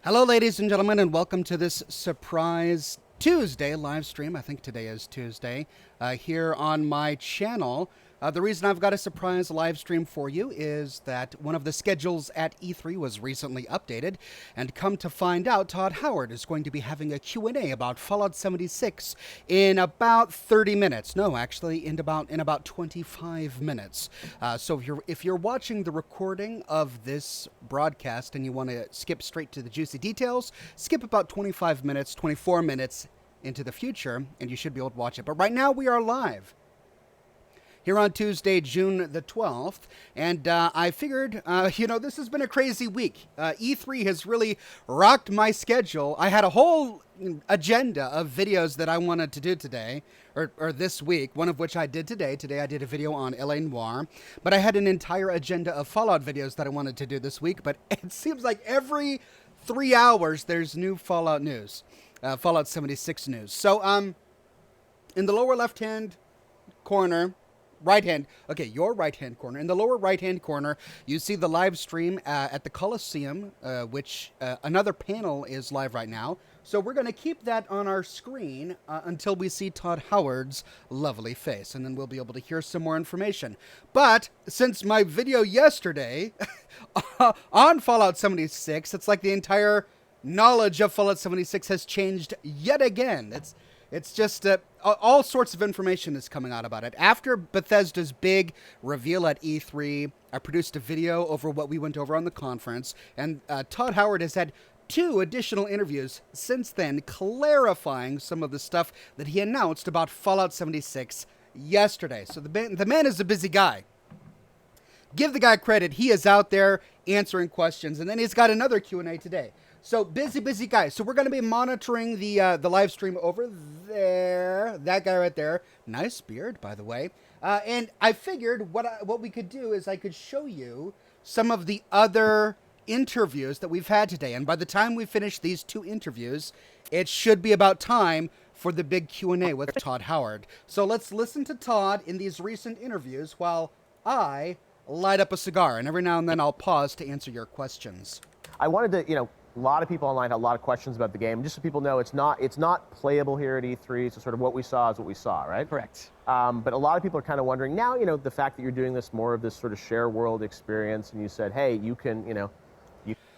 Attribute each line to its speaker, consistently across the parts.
Speaker 1: Hello, ladies and gentlemen, and welcome to this surprise Tuesday live stream. I think today is Tuesday, here on my channel. The reason I've got a surprise live stream for you is that one of the schedules at E3 was recently updated, and come to find out, Todd Howard is going to be having a Q&A about Fallout 76 in about 30 minutes. No, actually, in about 25 minutes. So if you're watching the recording of this broadcast and you want to skip straight to the juicy details, skip about 25 minutes, 24 minutes into the future, and you should be able to watch it. But right now, we are live here on Tuesday, June the 12th, and I figured, this has been a crazy week. E3 has really rocked my schedule. I had a whole agenda of videos that I wanted to do today, or this week, one of which I did today. Today I did a video on L.A. Noire, but I had an entire agenda of Fallout videos that I wanted to do this week, but it seems like every 3 hours there's new Fallout news, Fallout 76 news. So, in the lower left-hand corner, your right-hand corner. In the lower right-hand corner, you see the live stream at the Coliseum, which another panel is live right now. So we're going to keep that on our screen until we see Todd Howard's lovely face, and then we'll be able to hear some more information. But since my video yesterday on Fallout 76, it's like the entire knowledge of Fallout 76 has changed yet again. It's just all sorts of information is coming out about it. After Bethesda's big reveal at E3, I produced a video over what we went over on the conference, and Todd Howard has had 2 additional interviews since then clarifying some of the stuff that he announced about Fallout 76 yesterday. So the man is a busy guy. Give the guy credit. He is out there answering questions, and then he's got another Q&A today. So, busy guy. So, we're going to be monitoring the live stream over there. That guy right there. Nice beard, by the way. And I figured what we could do is I could show you some of the other interviews that we've had today. And by the time we finish these 2 interviews, it should be about time for the big Q&A with Todd Howard. So, let's listen to Todd in these recent interviews while I light up a cigar. And every now and then I'll pause to answer your questions.
Speaker 2: I wanted to, a lot of people online had a lot of questions about the game. Just so people know, it's not playable here at E3, so sort of what we saw is what we saw, right?
Speaker 3: Correct.
Speaker 2: But a lot of people are kind of wondering now, the fact that you're doing more of this sort of share world experience, and you said, hey, you can,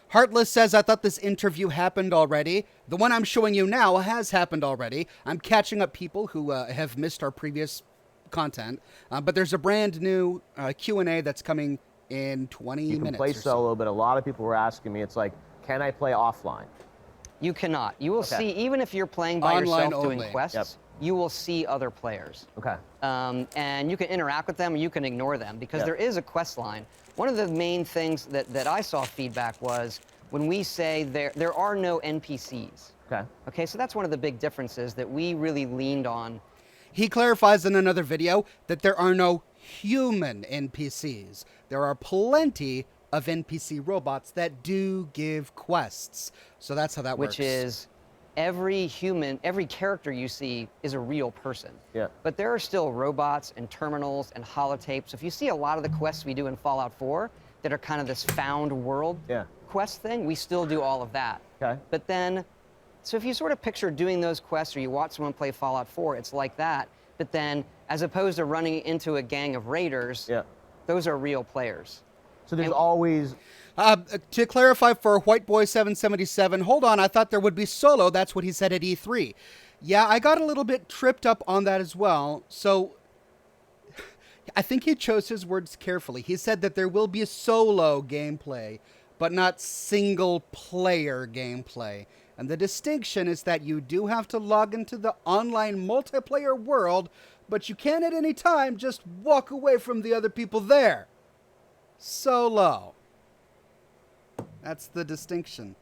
Speaker 1: Heartless says, I thought this interview happened already. The one I'm showing you now has happened already. I'm catching up people who have missed our previous content, but there's a brand new Q&A that's coming in 20 minutes.
Speaker 2: You can play solo, but a lot of people were asking me, it's like, can I play offline?
Speaker 3: You cannot. You will see, even if you're playing by
Speaker 1: Online
Speaker 3: yourself
Speaker 1: only.
Speaker 3: doing quests, you will see other players.
Speaker 2: Okay.
Speaker 3: And you can interact with them, or you can ignore them, because there is a quest line. One of the main things that I saw feedback was when we say there are no NPCs.
Speaker 2: Okay.
Speaker 3: Okay, so that's one of the big differences that we really leaned on.
Speaker 1: He clarifies in another video that there are no human NPCs. There are plenty of NPC robots that do give quests. So that's how that works.
Speaker 3: Which is every character you see is a real person.
Speaker 2: Yeah.
Speaker 3: But there are still robots and terminals and holotapes. If you see a lot of the quests we do in Fallout 4 that are kind of this found world quest thing, we still do all of that.
Speaker 2: Okay.
Speaker 3: But then, so if you sort of picture doing those quests, or you watch someone play Fallout 4, it's like that. But then, as opposed to running into a gang of raiders, those are real players.
Speaker 2: So there's always...
Speaker 1: to clarify for White Boy 777, hold on, I thought there would be solo. That's what he said at E3. Yeah, I got a little bit tripped up on that as well. So I think he chose his words carefully. He said that there will be solo gameplay, but not single-player gameplay. And the distinction is that you do have to log into the online multiplayer world, but you can at any time just walk away from the other people there. Solo. That's the distinction.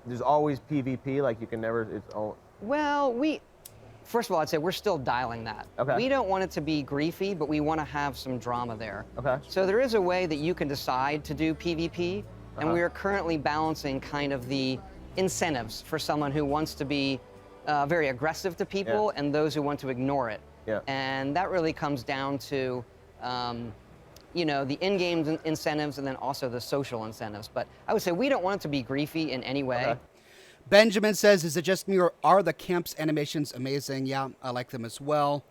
Speaker 2: There's always PvP, like you can never...
Speaker 3: Well, first of all, I'd say we're still dialing that.
Speaker 2: Okay.
Speaker 3: We don't want it to be griefy, but we want to have some drama there.
Speaker 2: Okay.
Speaker 3: So there is a way that you can decide to do PvP, and we are currently balancing kind of the incentives for someone who wants to be very aggressive to people and those who want to ignore it.
Speaker 2: Yeah.
Speaker 3: And that really comes down to the in-game incentives and then also the social incentives. But I would say we don't want it to be griefy in any way.
Speaker 2: Okay.
Speaker 1: Benjamin says, is it just me or are the camp's animations amazing? Yeah, I like them as well.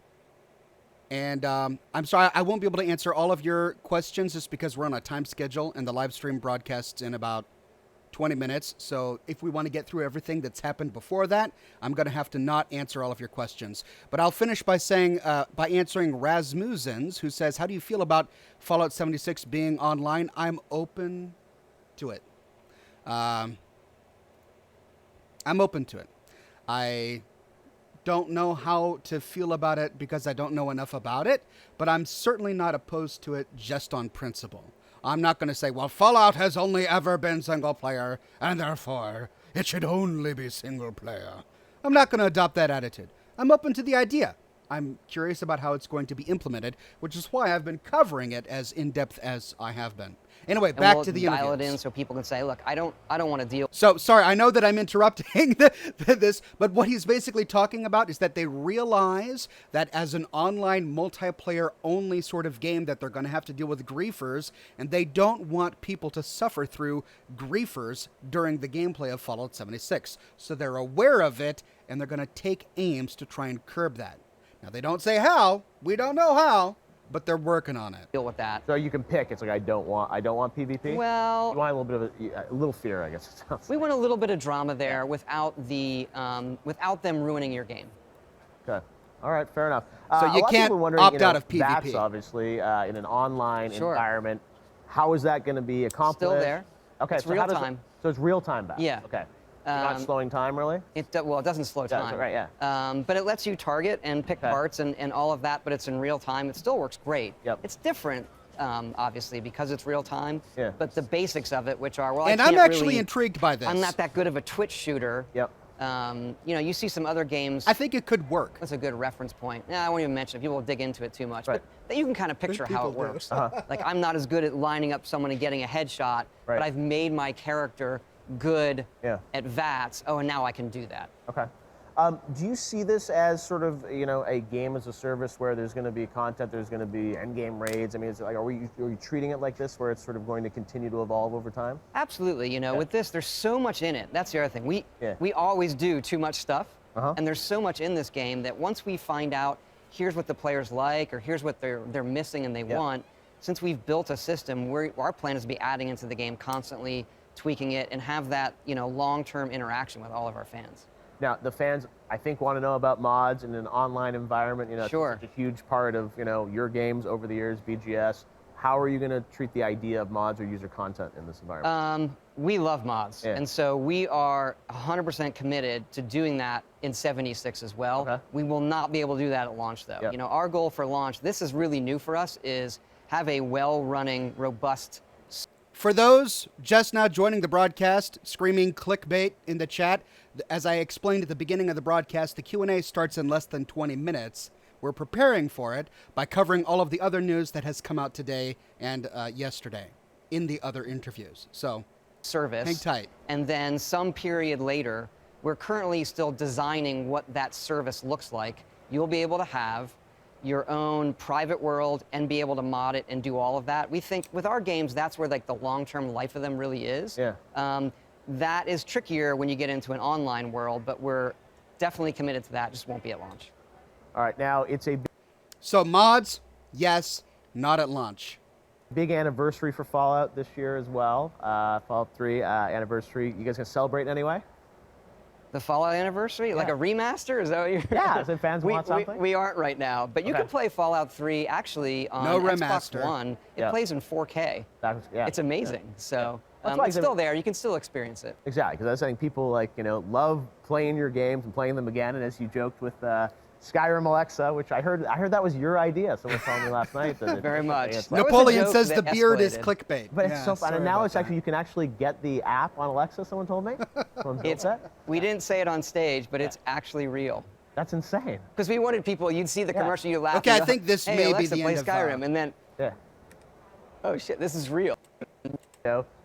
Speaker 1: And I'm sorry, I won't be able to answer all of your questions just because we're on a time schedule and the live stream broadcasts in about 20 minutes. So if we want to get through everything that's happened before that, I'm going to have to not answer all of your questions. But I'll finish by saying, by answering Rasmussen's, who says, how do you feel about Fallout 76 being online? I'm open to it. I'm open to it. I don't know how to feel about it because I don't know enough about it, but I'm certainly not opposed to it just on principle. I'm not going to say, well, Fallout has only ever been single player, and therefore it should only be single player. I'm not going to adopt that attitude. I'm open to the idea. I'm curious about how it's going to be implemented, which is why I've been covering it as in-depth as I have been. Anyway,
Speaker 3: And
Speaker 1: back
Speaker 3: we'll
Speaker 1: to the
Speaker 3: dial
Speaker 1: interviews.
Speaker 3: it in so people can say, look, I don't want to deal.
Speaker 1: So, sorry, I know that I'm interrupting this, but what he's basically talking about is that they realize that as an online multiplayer-only sort of game that they're going to have to deal with griefers, and they don't want people to suffer through griefers during the gameplay of Fallout 76. So they're aware of it, and they're going to take aims to try and curb that. Now, they don't say how. We don't know how, but they're working on it.
Speaker 3: Deal with that.
Speaker 2: So you can pick. It's like I don't want PvP.
Speaker 3: Well,
Speaker 2: you want a little bit of a little fear, I guess. It sounds
Speaker 3: we
Speaker 2: like.
Speaker 3: want a little bit of drama there without without them ruining your game.
Speaker 2: Okay. All right. Fair enough.
Speaker 1: So
Speaker 2: a
Speaker 1: you
Speaker 2: lot of
Speaker 1: can't
Speaker 2: people are wondering,
Speaker 1: opt out of
Speaker 2: VATS,
Speaker 1: PvP.
Speaker 2: obviously, in an online
Speaker 3: Sure.
Speaker 2: environment. How is that going to be accomplished?
Speaker 3: Still there.
Speaker 2: Okay.
Speaker 3: It's
Speaker 2: so
Speaker 3: real
Speaker 2: how does
Speaker 3: time.
Speaker 2: So it's real time back.
Speaker 3: Yeah.
Speaker 2: Okay. You're not slowing time, really?
Speaker 3: Well, it doesn't slow
Speaker 2: does,
Speaker 3: time.
Speaker 2: right, yeah.
Speaker 3: But it lets you target and pick
Speaker 2: Okay.
Speaker 3: parts and all of that, but it's in real time. It still works great.
Speaker 2: Yep.
Speaker 3: It's different, obviously, because it's real time.
Speaker 2: Yeah.
Speaker 3: But the basics of it, which are, well,
Speaker 1: And
Speaker 3: I
Speaker 1: I'm
Speaker 3: can't
Speaker 1: actually
Speaker 3: really,
Speaker 1: intrigued by this.
Speaker 3: I'm not that good of a Twitch shooter.
Speaker 2: Yep.
Speaker 3: You see some other games.
Speaker 1: I think it could work.
Speaker 3: That's a good reference point. Yeah, I won't even mention it. People will dig into it too much.
Speaker 2: Right.
Speaker 3: But you can kind of picture how it
Speaker 1: People do.
Speaker 3: works. Like, I'm not as good at lining up someone and getting a headshot,
Speaker 2: Right.
Speaker 3: but I've made my character good
Speaker 2: Yeah.
Speaker 3: at VATS. Oh, and now I can do that.
Speaker 2: Okay. Do you see this as sort of, a game as a service where there's going to be content, there's going to be endgame raids? I mean, is it like, are you treating it like this, where it's sort of going to continue to evolve over time?
Speaker 3: Absolutely. With this, there's so much in it. That's the other thing. We always do too much stuff, and there's so much in this game that once we find out, here's what the players like, or here's what they're missing and they want, since we've built a system, our plan is to be adding into the game constantly, tweaking it, and have that long-term interaction with all of our fans.
Speaker 2: Now, the fans, I think, want to know about mods in an online environment.
Speaker 3: Sure.
Speaker 2: It's such a huge part of, your games over the years, BGS. How are you going to treat the idea of mods or user content in this environment?
Speaker 3: We love mods, and so we are 100% committed to doing that in 76 as well.
Speaker 2: Okay.
Speaker 3: We will not be able to do that at launch, though.
Speaker 2: Yep.
Speaker 3: Our goal for launch, this is really new for us, is have a well-running, robust.
Speaker 1: For those just now joining the broadcast, screaming clickbait in the chat, as I explained at the beginning of the broadcast, the Q&A starts in less than 20 minutes. We're preparing for it by covering all of the other news that has come out today and yesterday in the other interviews. So,
Speaker 3: Service.
Speaker 1: hang tight.
Speaker 3: And then some period later, we're currently still designing what that service looks like. You'll be able to have your own private world and be able to mod it and do all of that. We think with our games, that's where like the long-term life of them really is.
Speaker 2: Yeah.
Speaker 3: That is trickier when you get into an online world, but we're definitely committed to that. Just won't be at launch.
Speaker 2: All right. Now, it's a
Speaker 1: So mods, yes, not at launch.
Speaker 2: big anniversary for Fallout this year as well. Fallout 3 anniversary. You guys going to celebrate in any way?
Speaker 3: The Fallout anniversary? Like a remaster? Is that what you're...
Speaker 2: Yeah, so fans want something?
Speaker 3: We aren't right now, but you
Speaker 2: Okay.
Speaker 3: can play Fallout 3 actually on
Speaker 1: No
Speaker 3: Xbox
Speaker 1: remaster.
Speaker 3: One. It
Speaker 2: Yeah.
Speaker 3: plays in 4K.
Speaker 2: Yeah.
Speaker 3: It's amazing. So
Speaker 2: That's why
Speaker 3: it's
Speaker 2: I-
Speaker 3: still there. You can still experience it.
Speaker 2: Exactly, because I was saying people love playing your games and playing them again, and as you joked with Skyrim Alexa, which I heard that was your idea. Someone told me last night. That
Speaker 3: Very much.
Speaker 2: It's
Speaker 3: That was a
Speaker 1: Napoleon
Speaker 3: joke
Speaker 1: says
Speaker 3: that
Speaker 1: the beard is
Speaker 3: escalated.
Speaker 1: clickbait.
Speaker 2: But it's
Speaker 1: Yeah,
Speaker 2: so fun,
Speaker 1: sorry
Speaker 2: and now
Speaker 1: about
Speaker 2: it's actually
Speaker 1: that.
Speaker 2: you can actually get the app on Alexa. Someone told me. Someone built that.
Speaker 3: We didn't say it on stage, but it's actually real.
Speaker 2: That's insane.
Speaker 3: Because we wanted people, you'd see the
Speaker 2: Yeah.
Speaker 3: commercial, you laugh.
Speaker 1: Okay,
Speaker 3: and
Speaker 1: I
Speaker 3: go,
Speaker 1: think this
Speaker 3: hey,
Speaker 1: may be
Speaker 3: Alexa,
Speaker 1: the
Speaker 3: play
Speaker 1: end of,
Speaker 3: Skyrim, and then,
Speaker 2: Yeah.
Speaker 3: oh shit, this is real.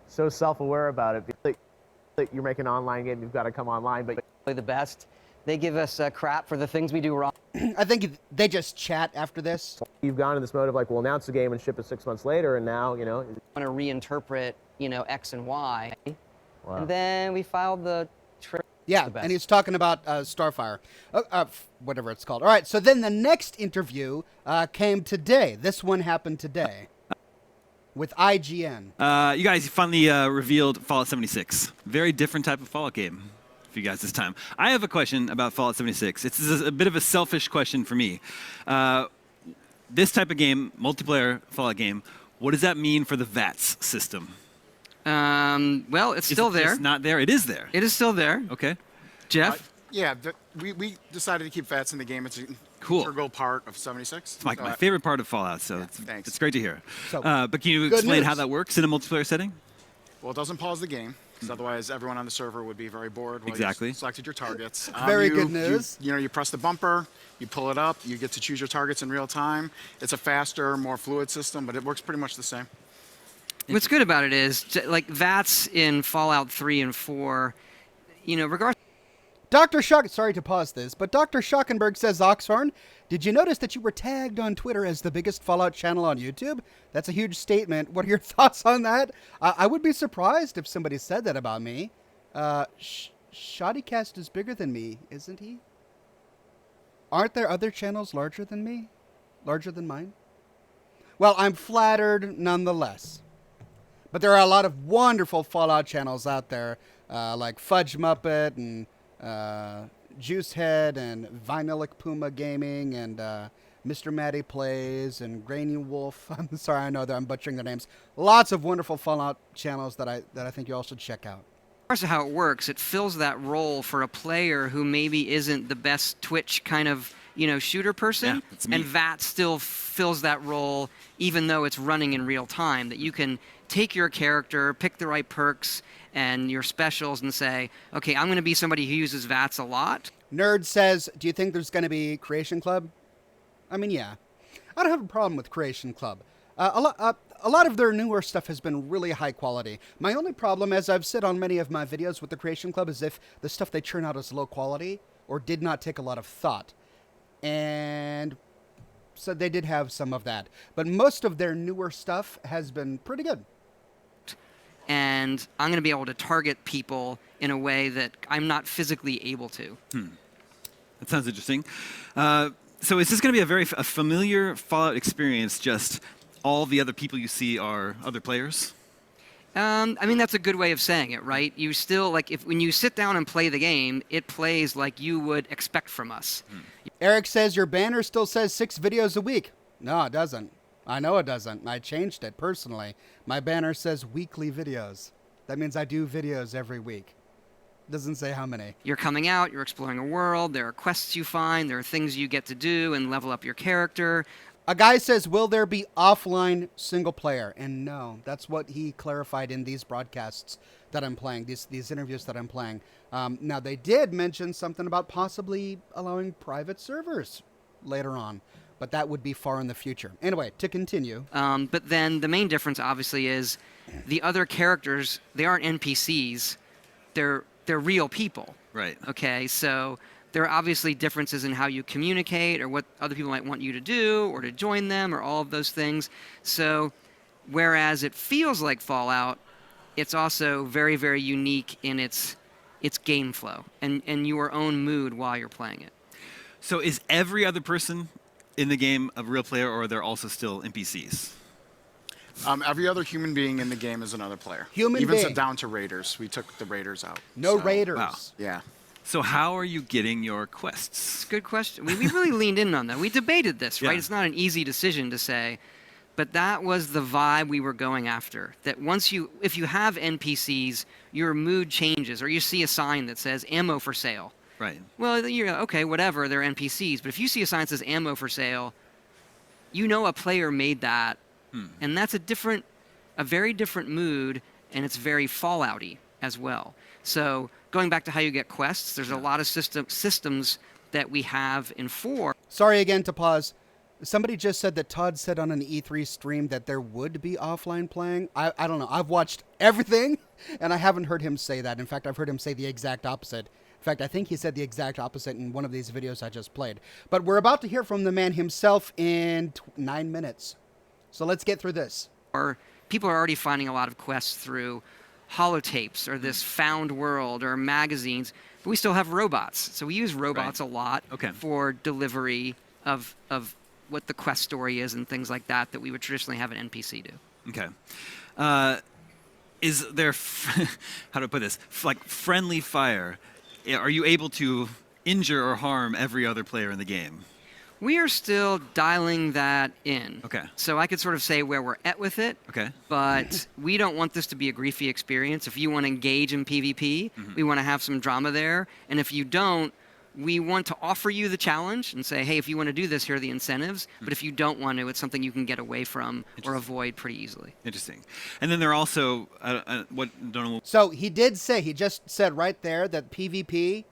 Speaker 2: So self-aware about it. Like, you're making an online game, you've got to come online, but
Speaker 3: The best. They give us crap for the things we do wrong.
Speaker 1: I think they just chat after this.
Speaker 2: you've gone in this mode of like, we'll announce the game and ship it 6 months later, and now
Speaker 3: Want to reinterpret, X and Y.
Speaker 2: Wow.
Speaker 3: And then we filed the
Speaker 1: Yeah,
Speaker 3: the best.
Speaker 1: and he's talking about Starfire, whatever it's called. All right, so then the next interview came today. This one happened today with IGN.
Speaker 4: You guys finally revealed Fallout 76. Very different type of Fallout game for you guys this time. I have a question about Fallout 76. It's a bit of a selfish question for me. This type of game, multiplayer Fallout game, what does that mean for the VATS system?
Speaker 3: Well, it's still there.
Speaker 4: It's not there. It is there.
Speaker 3: It is still there.
Speaker 4: Okay.
Speaker 3: Jeff?
Speaker 5: Yeah, we decided to keep VATS in the game. It's an
Speaker 4: Cool.
Speaker 5: integral part of 76.
Speaker 4: It's my favorite part of Fallout, so
Speaker 5: thanks.
Speaker 4: it's great to hear.
Speaker 1: So,
Speaker 4: but can you
Speaker 1: good
Speaker 4: explain
Speaker 1: news.
Speaker 4: how that works in a multiplayer setting?
Speaker 5: Well, it doesn't pause the game, because otherwise everyone on the server would be very bored while
Speaker 4: Exactly.
Speaker 5: you selected your targets.
Speaker 1: Very good news.
Speaker 5: You press the bumper, you pull it up, you get to choose your targets in real time. It's a faster, more fluid system, but it works pretty much the same.
Speaker 3: What's good about it is, like VATS in Fallout 3 and 4, regardless.
Speaker 1: Sorry to pause this, but Dr. Schockenberg says, Oxhorn, did you notice that you were tagged on Twitter as the biggest Fallout channel on YouTube? That's a huge statement. What are your thoughts on that? I would be surprised if somebody said that about me. Shoddycast is bigger than me, isn't he? Aren't there other channels larger than me? Larger than mine? Well, I'm flattered nonetheless. But there are a lot of wonderful Fallout channels out there, like Fudge Muppet and Juicehead and Vinylic Puma Gaming and Mr. Matty Plays and Grainy Wolf. I'm sorry, I know that I'm butchering their names. Lots of wonderful Fallout channels that I think you all should check out.
Speaker 3: Regardless of how it works, it fills that role for a player who maybe isn't the best Twitch kind of shooter person,
Speaker 4: Yeah, that's me.
Speaker 3: and VATS still fills that role even though it's running in real time, that you can take your character, pick the right perks and your specials and say, okay, I'm going to be somebody who uses VATS a lot.
Speaker 1: Nerd says, do you think there's going to be Creation Club? I mean, yeah. I don't have a problem with Creation Club. A lot of their newer stuff has been really high quality. My only problem, as I've said on many of my videos with the Creation Club, is if the stuff they churn out is low quality or did not take a lot of thought. And so they did have some of that. But most of their newer stuff has been pretty good.
Speaker 3: And I'm going to be able to target people in a way that I'm not physically able to.
Speaker 4: That sounds interesting. So is this going to be a familiar Fallout experience, just all the other people you see are other players?
Speaker 3: I mean, that's a good way of saying it, right? You still, when you sit down and play the game, it plays like you would expect from us.
Speaker 1: Eric says your banner still says 6 videos a week. No, it doesn't. I know it doesn't. I changed it personally. My banner says weekly videos. That means I do videos every week. Doesn't say how many.
Speaker 3: You're coming out, you're exploring a world, there are quests you find, there are things you get to do and level up your character.
Speaker 1: A guy says, will there be offline single player? And no, that's what he clarified in these broadcasts that I'm playing, these interviews that I'm playing. Now, they did mention something about possibly allowing private servers later on, but that would be far in the future. Anyway, to continue.
Speaker 3: But then the main difference, obviously, is the other characters, they aren't NPCs, they're real people.
Speaker 4: Right.
Speaker 3: Okay, so there are obviously differences in how you communicate or what other people might want you to do or to join them or all of those things. So whereas it feels like Fallout, it's also very, very unique in its game flow and your own mood while you're playing it.
Speaker 4: So is every other person in the game a real player, or are there also still NPCs?
Speaker 5: Every other human being in the game is another player.
Speaker 1: Human
Speaker 5: Even
Speaker 1: being.
Speaker 5: so down to raiders. We took the raiders out.
Speaker 1: No
Speaker 5: So,
Speaker 1: raiders.
Speaker 4: wow.
Speaker 5: Yeah.
Speaker 4: So how are you getting your quests?
Speaker 3: Good question. We really leaned in on that. We debated this, right?
Speaker 4: Yeah.
Speaker 3: It's not an easy decision to say, but that was the vibe we were going after. That if you have NPCs, your mood changes, or you see a sign that says ammo for sale.
Speaker 4: Right.
Speaker 3: Well, you're okay, whatever, they're NPCs. But if you see a sign that says ammo for sale, you know a player made that, and that's a very different mood, and it's very Fallout-y as well. So going back to how you get quests, there's a lot of systems that we have in 4.
Speaker 1: Sorry again to pause. Somebody just said that Todd said on an E3 stream that there would be offline playing. I don't know. I've watched everything, and I haven't heard him say that. In fact, I've heard him say the exact opposite. In fact, I think he said the exact opposite in one of these videos I just played. But we're about to hear from the man himself in 9 minutes. So let's get through this.
Speaker 3: Or people are already finding a lot of quests through holotapes or this found world or magazines. But we still have robots. So we use robots a lot
Speaker 4: Okay.
Speaker 3: for delivery of what the quest story is and things like that we would traditionally have an NPC do.
Speaker 4: Okay. Is there, how do I put this, like friendly fire? Are you able to injure or harm every other player in the game?
Speaker 3: We are still dialing that in.
Speaker 4: Okay.
Speaker 3: So I could sort of say where we're at with it.
Speaker 4: Okay.
Speaker 3: But we don't want this to be a griefy experience. If you want to engage in PvP, we want to have some drama there. And if you don't, we want to offer you the challenge and say, hey, if you want to do this, here are the incentives. But if you don't want to, it's something you can get away from or avoid pretty easily.
Speaker 4: Interesting. And then there are also, don't know.
Speaker 1: So he did say, he just said right there that PvP,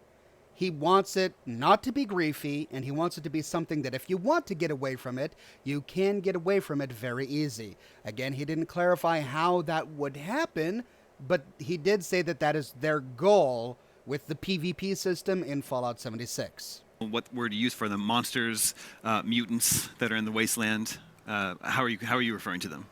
Speaker 1: he wants it not to be griefy, and he wants it to be something that if you want to get away from it, you can get away from it very easy. Again, he didn't clarify how that would happen, but he did say that that is their goal with the PvP system in Fallout 76.
Speaker 4: What word to use for them? Monsters, mutants that are in the wasteland. How are you referring to them?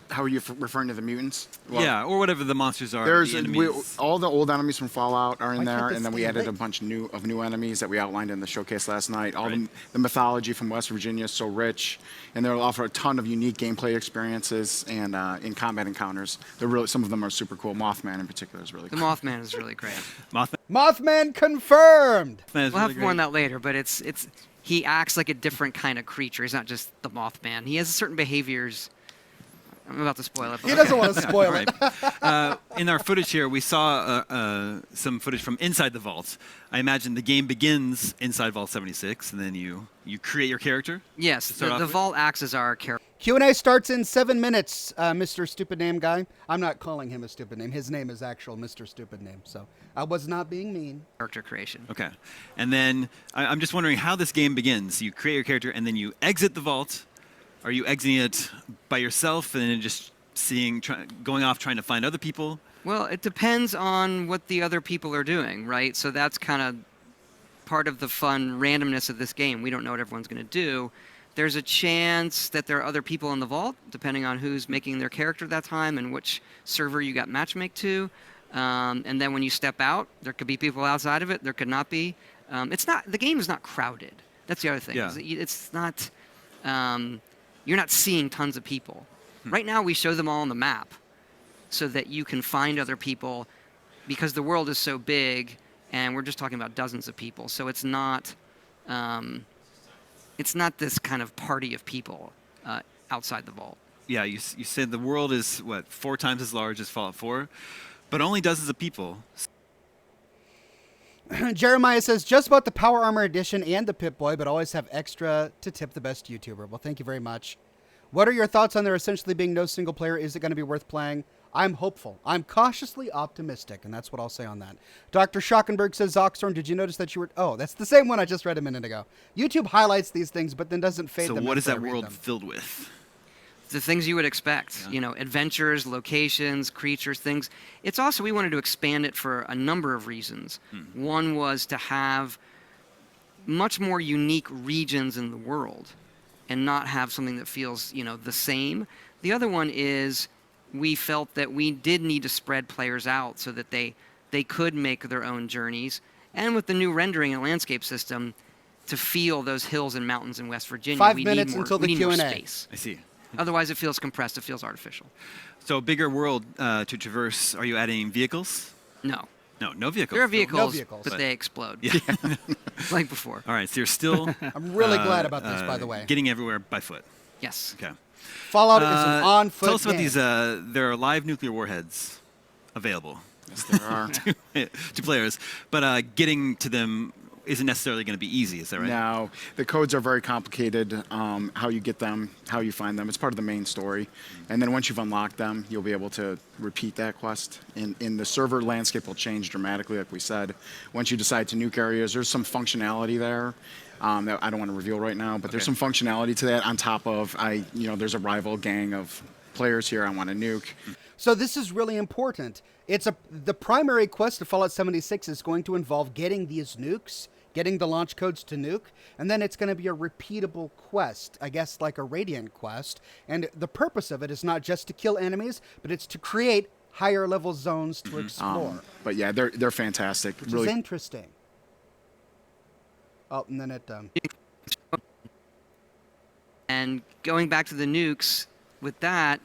Speaker 5: How are you referring to the mutants? Well,
Speaker 4: Yeah, or whatever the monsters are.
Speaker 5: There's
Speaker 4: the enemies.
Speaker 5: all the old enemies from Fallout are in
Speaker 1: Why can't
Speaker 5: there,
Speaker 1: this
Speaker 5: and then we
Speaker 1: stay
Speaker 5: added
Speaker 1: lit?
Speaker 5: a bunch of new enemies that we outlined in the showcase last night. All
Speaker 4: Right.
Speaker 5: the mythology from West Virginia is so rich, and they'll offer a ton of unique gameplay experiences and in combat encounters. They're really, some of them are super cool. Mothman in particular is really
Speaker 3: The
Speaker 5: cool.
Speaker 3: Mothman is really great.
Speaker 4: Mothman
Speaker 1: Mothman confirmed!
Speaker 4: is
Speaker 3: We'll
Speaker 4: really
Speaker 3: have more on
Speaker 4: great.
Speaker 3: that later, but it's he acts like a different kind of creature. He's not just the Mothman. He has certain behaviors. I'm about to spoil it. But
Speaker 1: He doesn't want to spoil
Speaker 4: Right.
Speaker 1: it.
Speaker 4: In our footage here, we saw some footage from inside the vault. I imagine the game begins inside Vault 76, and then you create your character.
Speaker 3: Yes,
Speaker 4: to start off
Speaker 3: the
Speaker 4: with?
Speaker 3: vault acts as our character.
Speaker 1: Q&A starts in 7 minutes, Mr. Stupid Name Guy. I'm not calling him a stupid name. His name is actual Mr. Stupid Name, so I was not being mean.
Speaker 3: Character creation.
Speaker 4: Okay. And then I'm just wondering how this game begins. You create your character, and then you exit the vault. Are you exiting it by yourself and then just going off trying to find other people?
Speaker 3: Well, it depends on what the other people are doing, right? So that's kind of part of the fun randomness of this game. We don't know what everyone's going to do. There's a chance that there are other people in the vault, depending on who's making their character that time and which server you got matchmake to. And then when you step out, there could be people outside of it. There could not be. The game is not crowded. That's the other thing.
Speaker 4: Yeah.
Speaker 3: It's not. You're not seeing tons of people. Right now, we show them all on the map so that you can find other people because the world is so big and we're just talking about dozens of people. So it's not this kind of party of people outside the vault.
Speaker 4: Yeah, you said the world is, 4 times as large as Fallout 4, but only dozens of people.
Speaker 1: Jeremiah says, just about the Power Armor Edition and the Pip-Boy, but always have extra to tip the best YouTuber. Well, thank you very much. What are your thoughts on there essentially being no single player? Is it going to be worth playing? I'm hopeful. I'm cautiously optimistic, and that's what I'll say on that. Dr. Schockenberg says, Oxhorn, did you notice that you were... Oh, that's the same one I just read a minute ago. YouTube highlights these things, but then doesn't fade
Speaker 4: So
Speaker 1: them
Speaker 4: what is
Speaker 1: after I
Speaker 4: that
Speaker 1: read
Speaker 4: world
Speaker 1: them.
Speaker 4: filled with?
Speaker 3: The things you would expect, adventures, locations, creatures, things. It's also, we wanted to expand it for a number of reasons. One was to have much more unique regions in the world and not have something that feels, the same. The other one is we felt that we did need to spread players out so that they could make their own journeys. And with the new rendering and landscape system, to feel those hills and mountains in West Virginia,
Speaker 1: 5
Speaker 3: we
Speaker 1: minutes
Speaker 3: need more,
Speaker 1: until the
Speaker 3: we need more
Speaker 1: Q&A.
Speaker 3: space.
Speaker 4: I see.
Speaker 3: Otherwise, it feels compressed. It feels artificial.
Speaker 4: So a bigger world to traverse. Are you adding vehicles?
Speaker 3: No.
Speaker 4: No vehicles.
Speaker 3: There are
Speaker 4: still.
Speaker 3: vehicles,
Speaker 1: vehicles.
Speaker 3: but
Speaker 4: But-
Speaker 3: they explode.
Speaker 4: Yeah.
Speaker 3: Like before.
Speaker 4: All right, so you're still
Speaker 1: I'm really glad about this, by the way.
Speaker 4: getting everywhere by foot.
Speaker 3: Yes.
Speaker 4: Okay.
Speaker 1: Fallout is an on-foot
Speaker 4: Tell us about
Speaker 1: game.
Speaker 4: these. There are live nuclear warheads available
Speaker 5: Yes, there are.
Speaker 4: to players, but getting to them isn't necessarily going to be easy. Is that right?
Speaker 5: No, the codes are very complicated. How you get them, how you find them, it's part of the main story. And then once you've unlocked them, you'll be able to repeat that quest. In the server landscape will change dramatically, like we said. Once you decide to nuke areas, there's some functionality there that I don't want to reveal right now, but there's some functionality to that on top of there's a rival gang of players here I want to nuke.
Speaker 1: So this is really important. The primary quest of Fallout 76 is going to involve getting these nukes, getting the launch codes to nuke, and then it's going to be a repeatable quest, I guess like a Radiant quest. And the purpose of it is not just to kill enemies, but it's to create higher level zones to explore.
Speaker 5: But yeah, they're fantastic.
Speaker 1: Which
Speaker 5: Really
Speaker 1: is interesting. Oh, and then it...
Speaker 3: And going back to the nukes, with that,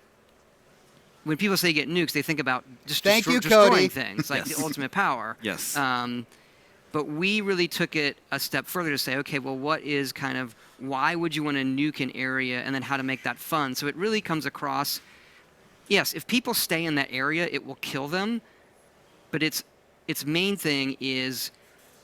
Speaker 3: when people say get nukes, they think about just
Speaker 1: Thank you,
Speaker 3: destroying
Speaker 1: Cody.
Speaker 3: things, like
Speaker 4: Yes.
Speaker 3: the ultimate power.
Speaker 4: Yes.
Speaker 3: But we really took it a step further to say, okay, well, what is kind of, why would you want to nuke an area, and then how to make that fun? So it really comes across, yes, if people stay in that area, it will kill them, but its main thing is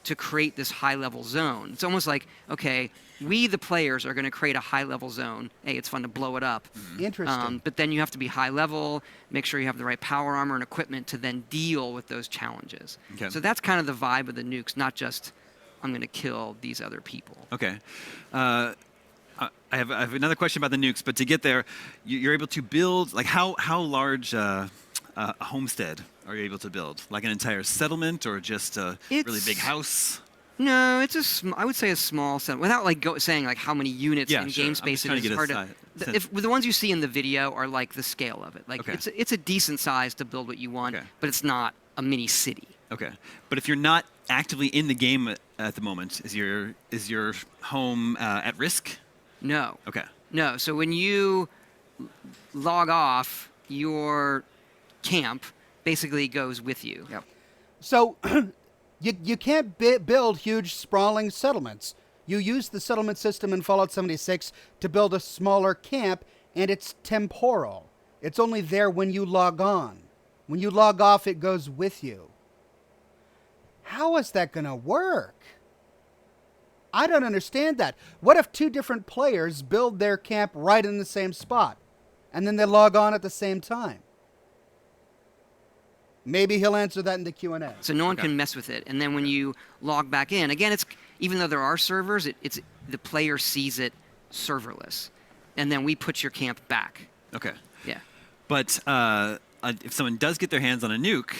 Speaker 3: to create this high-level zone. It's almost like, okay, we, the players, are going to create a high-level zone. Hey, it's fun to blow it up.
Speaker 1: Interesting.
Speaker 3: But then you have to be high-level, make sure you have the right power armor and equipment to then deal with those challenges.
Speaker 4: Okay.
Speaker 3: So that's kind of the vibe of the nukes, not just, I'm going to kill these other people.
Speaker 4: Okay. I have another question about the nukes, but to get there, you're able to build, like how large a homestead are you able to build? Like an entire settlement or just a really big house?
Speaker 3: No, it's I would say a small set. Without like saying like how many units
Speaker 4: Yeah,
Speaker 3: in
Speaker 4: sure.
Speaker 3: game
Speaker 4: I'm
Speaker 3: space
Speaker 4: just
Speaker 3: it
Speaker 4: trying
Speaker 3: is.
Speaker 4: to get a
Speaker 3: Hard
Speaker 4: sense.
Speaker 3: if the ones you see in the video are like the scale of it. Like
Speaker 4: Okay.
Speaker 3: it's a decent size to build what you want,
Speaker 4: Okay.
Speaker 3: but it's not a mini city.
Speaker 4: Okay. But if you're not actively in the game at the moment, is your home at risk?
Speaker 3: No.
Speaker 4: Okay.
Speaker 3: No. So when you log off, your camp basically goes with you.
Speaker 2: Yep.
Speaker 1: So you can't build huge sprawling settlements. You use the settlement system in Fallout 76 to build a smaller camp, and it's temporal. It's only there when you log on. When you log off, it goes with you. How is that going to work? I don't understand that. What if two different players build their camp right in the same spot, and then they log on at the same time? Maybe he'll answer that in the Q&A.
Speaker 3: So no one can mess with it. And then when you log back in, again, it's even though there are servers, it's the player sees it serverless, and then we put your camp back.
Speaker 4: Okay.
Speaker 3: Yeah.
Speaker 4: But if someone does get their hands on a nuke,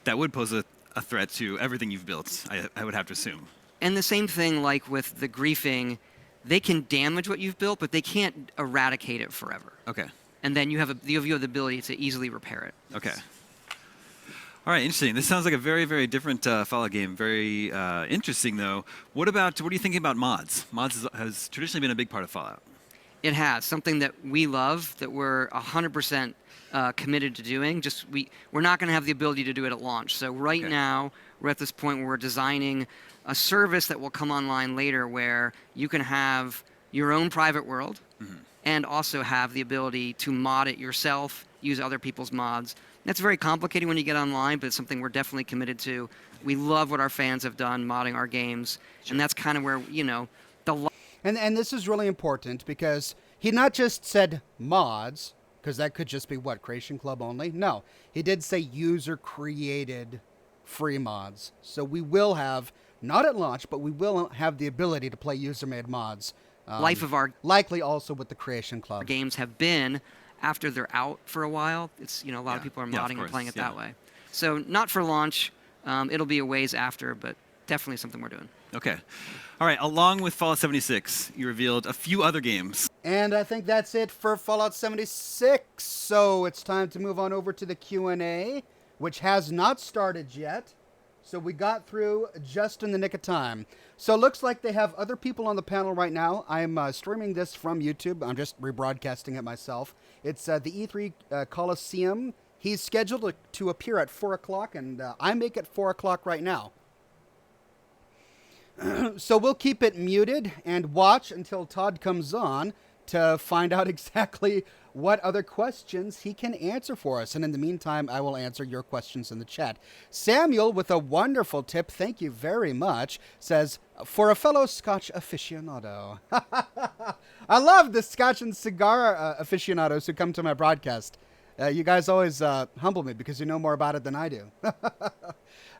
Speaker 4: that would pose a threat to everything you've built, I would have to assume.
Speaker 3: And the same thing like with the griefing, they can damage what you've built, but they can't eradicate it forever.
Speaker 4: Okay.
Speaker 3: And then you have the ability to easily repair it.
Speaker 4: Okay. All right, interesting. This sounds like a very, very different Fallout game. Very interesting, though. What are you thinking about mods? Mods has traditionally been a big part of Fallout.
Speaker 3: It has something that we love, that we're 100% committed to doing. Just we're not going to have the ability to do it at launch. So right now we're at this point where we're designing a service that will come online later, where you can have your own private world and also have the ability to mod it yourself, use other people's mods. That's very complicated when you get online, but it's something we're definitely committed to. We love what our fans have done modding our games, and that's kind of where,
Speaker 1: And this is really important because he not just said mods, because that could just be Creation Club only? No, he did say user-created free mods. So we will have, not at launch, but we will have the ability to play user-made mods.
Speaker 3: life of our
Speaker 1: Likely also with the Creation Club.
Speaker 3: games have been, after they're out for a while, it's, a lot of people are
Speaker 4: Yeah, of
Speaker 3: modding and
Speaker 4: course,
Speaker 3: playing it
Speaker 4: yeah.
Speaker 3: that way. So not for launch, it'll be a ways after, but definitely something we're doing.
Speaker 4: Okay. All right, along with Fallout 76, you revealed a few other games.
Speaker 1: And I think that's it for Fallout 76. So it's time to move on over to the Q&A, which has not started yet. So we got through just in the nick of time. So it looks like they have other people on the panel right now. I'm streaming this from YouTube. I'm just rebroadcasting it myself. It's the E3 Coliseum. He's scheduled to appear at 4 o'clock, and I make it 4 o'clock right now. So we'll keep it muted and watch until Todd comes on to find out exactly what other questions he can answer for us. And in the meantime, I will answer your questions in the chat. Samuel, with a wonderful tip, thank you very much, says, for a fellow Scotch aficionado. I love the Scotch and cigar aficionados who come to my broadcast. You guys always humble me because you know more about it than I do.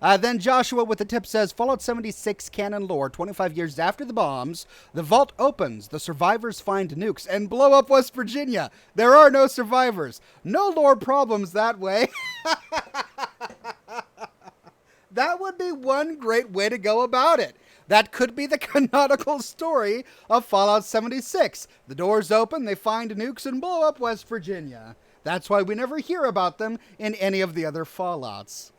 Speaker 1: Then Joshua with the tip says, Fallout 76 canon lore, 25 years after the bombs, the vault opens, the survivors find nukes, and blow up West Virginia. There are no survivors. No lore problems that way. That would be one great way to go about it. That could be the canonical story of Fallout 76. The doors open, they find nukes, and blow up West Virginia. That's why we never hear about them in any of the other Fallouts.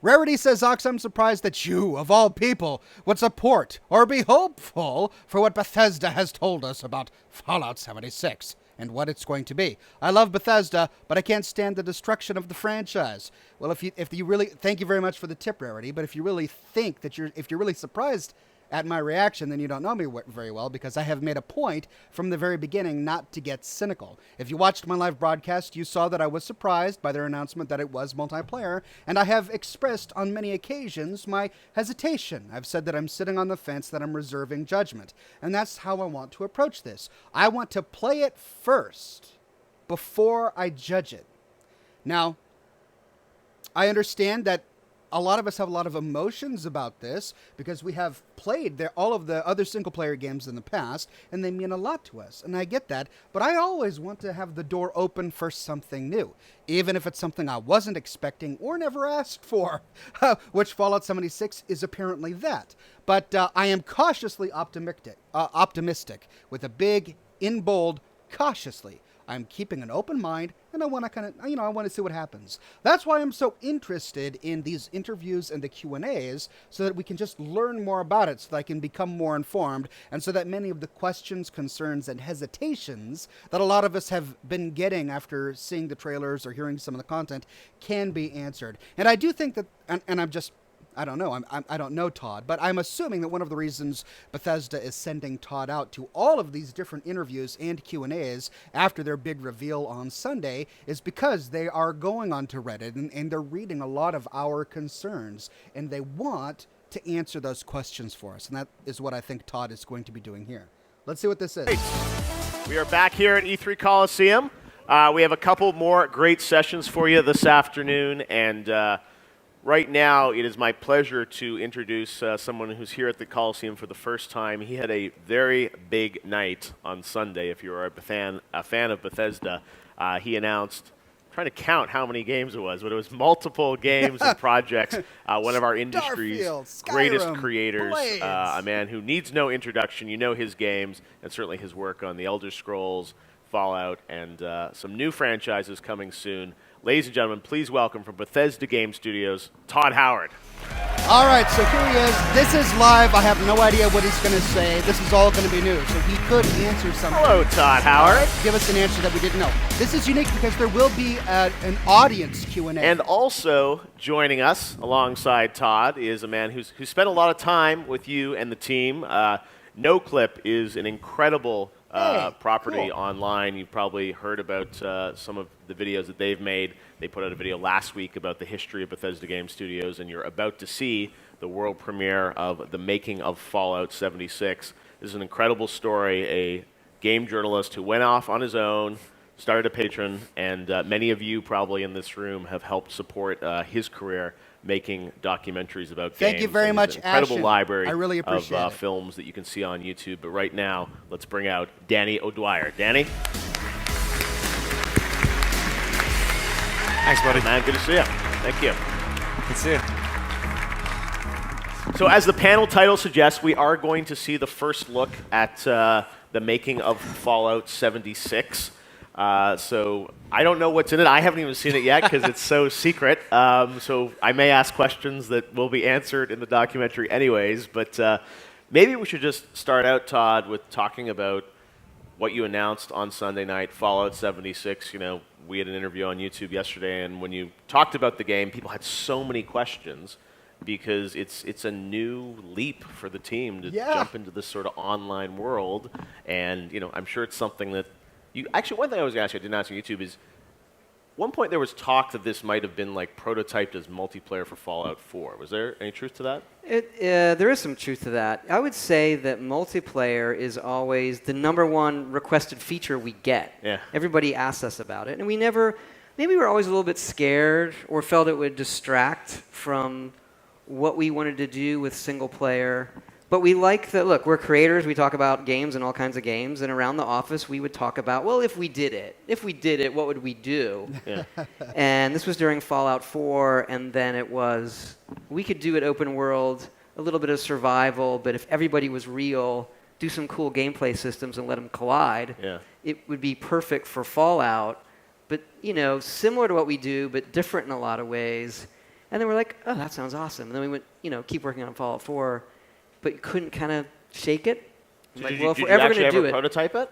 Speaker 1: Rarity says, Ox, I'm surprised that you, of all people, would support or be hopeful for what Bethesda has told us about Fallout 76 and what it's going to be. I love Bethesda, but I can't stand the destruction of the franchise. Well, if you really, thank you very much for the tip, Rarity, but if you really think that if you're really surprised at my reaction, then you don't know me very well, because I have made a point from the very beginning not to get cynical. If you watched my live broadcast, you saw that I was surprised by their announcement that it was multiplayer, and I have expressed on many occasions my hesitation. I've said that I'm sitting on the fence, that I'm reserving judgment, and that's how I want to approach this. I want to play it first before I judge it. Now, I understand that a lot of us have a lot of emotions about this because we have played all of the other single-player games in the past, and they mean a lot to us, and I get that, but I always want to have the door open for something new, even if it's something I wasn't expecting or never asked for, which Fallout 76 is apparently that. But I am cautiously optimistic, with a big, in bold, cautiously. I'm keeping an open mind, and I want to I want to see what happens. That's why I'm so interested in these interviews and the Q&As, so that we can just learn more about it, so that I can become more informed, and so that many of the questions, concerns, and hesitations that a lot of us have been getting after seeing the trailers or hearing some of the content can be answered. And I do think that, and I'm just, I don't know. I don't know Todd, but I'm assuming that one of the reasons Bethesda is sending Todd out to all of these different interviews and Q&As after their big reveal on Sunday is because they are going onto Reddit and they're reading a lot of our concerns, and they want to answer those questions for us. And that is what I think Todd is going to be doing here. Let's see what this is.
Speaker 2: We are back here at E3 Coliseum. We have a couple more great sessions for you this afternoon, and right now, it is my pleasure to introduce someone who's here at the Coliseum for the first time. He had a very big night on Sunday. If you're a fan of Bethesda, he announced, I'm trying to count how many games it was, but it was multiple games and projects. One of our industry's greatest creators, a man who needs no introduction. You know his games, and certainly his work on the Elder Scrolls, Fallout, and some new franchises coming soon. Ladies and gentlemen, please welcome from Bethesda Game Studios, Todd Howard.
Speaker 1: All right, so here he is. This is live. I have no idea what he's going to say. This is all going to be new, so he could answer something.
Speaker 2: Hello, Todd Howard.
Speaker 1: Give us an answer that we didn't know. This is unique because there will be an audience Q&A.
Speaker 2: And also joining us alongside Todd is a man who's spent a lot of time with you and the team. NoClip is an incredible property online. You've probably heard about some of the videos that they've made. They put out a video last week about the history of Bethesda Game Studios, and you're about to see the world premiere of the making of Fallout 76. This is an incredible story. A game journalist who went off on his own, started a Patreon, and many of you probably in this room have helped support his career making documentaries about games.
Speaker 1: Thank you very much,
Speaker 2: incredible
Speaker 1: Ashton.
Speaker 2: library
Speaker 1: I really appreciate
Speaker 2: of films that you can see on YouTube. But right now, let's bring out Danny O'Dwyer. Danny?
Speaker 6: Thanks, buddy.
Speaker 2: Man, good to see you. Thank you.
Speaker 6: Good to see you.
Speaker 2: So as the panel title suggests, we are going to see the first look at the making of Fallout 76. So I don't know what's in it. I haven't even seen it yet because it's so secret. So I may ask questions that will be answered in the documentary anyways. But maybe we should just start out, Todd, with talking about what you announced on Sunday night, Fallout 76. You know, we had an interview on YouTube yesterday, and when you talked about the game, people had so many questions because it's a new leap for the team to jump into this sort of online world. And, you know, I'm sure it's something that actually, one thing I was going to ask you, I didn't ask on YouTube, is one point there was talk that this might have been like prototyped as multiplayer for Fallout 4. Was there any truth to that?
Speaker 3: There is some truth to that. I would say that multiplayer is always the #1 requested feature we get.
Speaker 2: Yeah.
Speaker 3: Everybody asks us about it, and maybe we were always a little bit scared or felt it would distract from what we wanted to do with single player. But we like that, look, we're creators, we talk about games and all kinds of games, and around the office we would talk about, well, if we did it, what would we do?
Speaker 2: Yeah.
Speaker 3: And this was during Fallout 4, and then it was, we could do it open world, a little bit of survival, but if everybody was real, do some cool gameplay systems and let them collide, it would be perfect for Fallout.
Speaker 6: but similar to what we do, but different in a lot of ways. And then we're like, oh, that sounds awesome. And then we went, keep working on Fallout 4, but you couldn't kind of shake it.
Speaker 2: So
Speaker 6: Like,
Speaker 2: did
Speaker 6: well, if
Speaker 2: you
Speaker 6: we're ever
Speaker 2: actually
Speaker 6: going to
Speaker 2: ever
Speaker 6: do it,
Speaker 2: prototype it?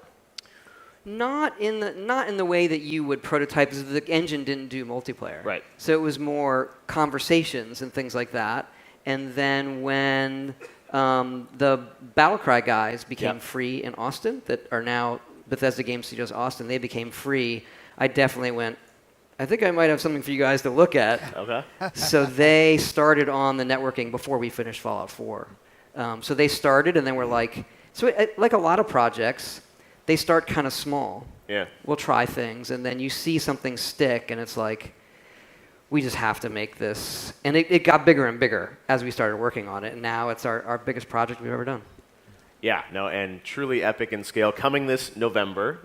Speaker 6: not in the way that you would prototype, because the engine didn't do multiplayer.
Speaker 2: Right.
Speaker 6: So it was more conversations and things like that. And then when the Battlecry guys became free in Austin, that are now Bethesda Game Studios Austin, they became free. I definitely went, I think I might have something for you guys to look at.
Speaker 2: Okay.
Speaker 6: So they started on the networking before we finished Fallout 4. So they started, and then we're like, like a lot of projects, they start kind of small.
Speaker 2: Yeah.
Speaker 6: We'll try things, and then you see something stick, and it's like, we just have to make this. And it got bigger and bigger as we started working on it, and now it's our biggest project we've ever done.
Speaker 2: Yeah, no, and truly epic in scale. Coming this November,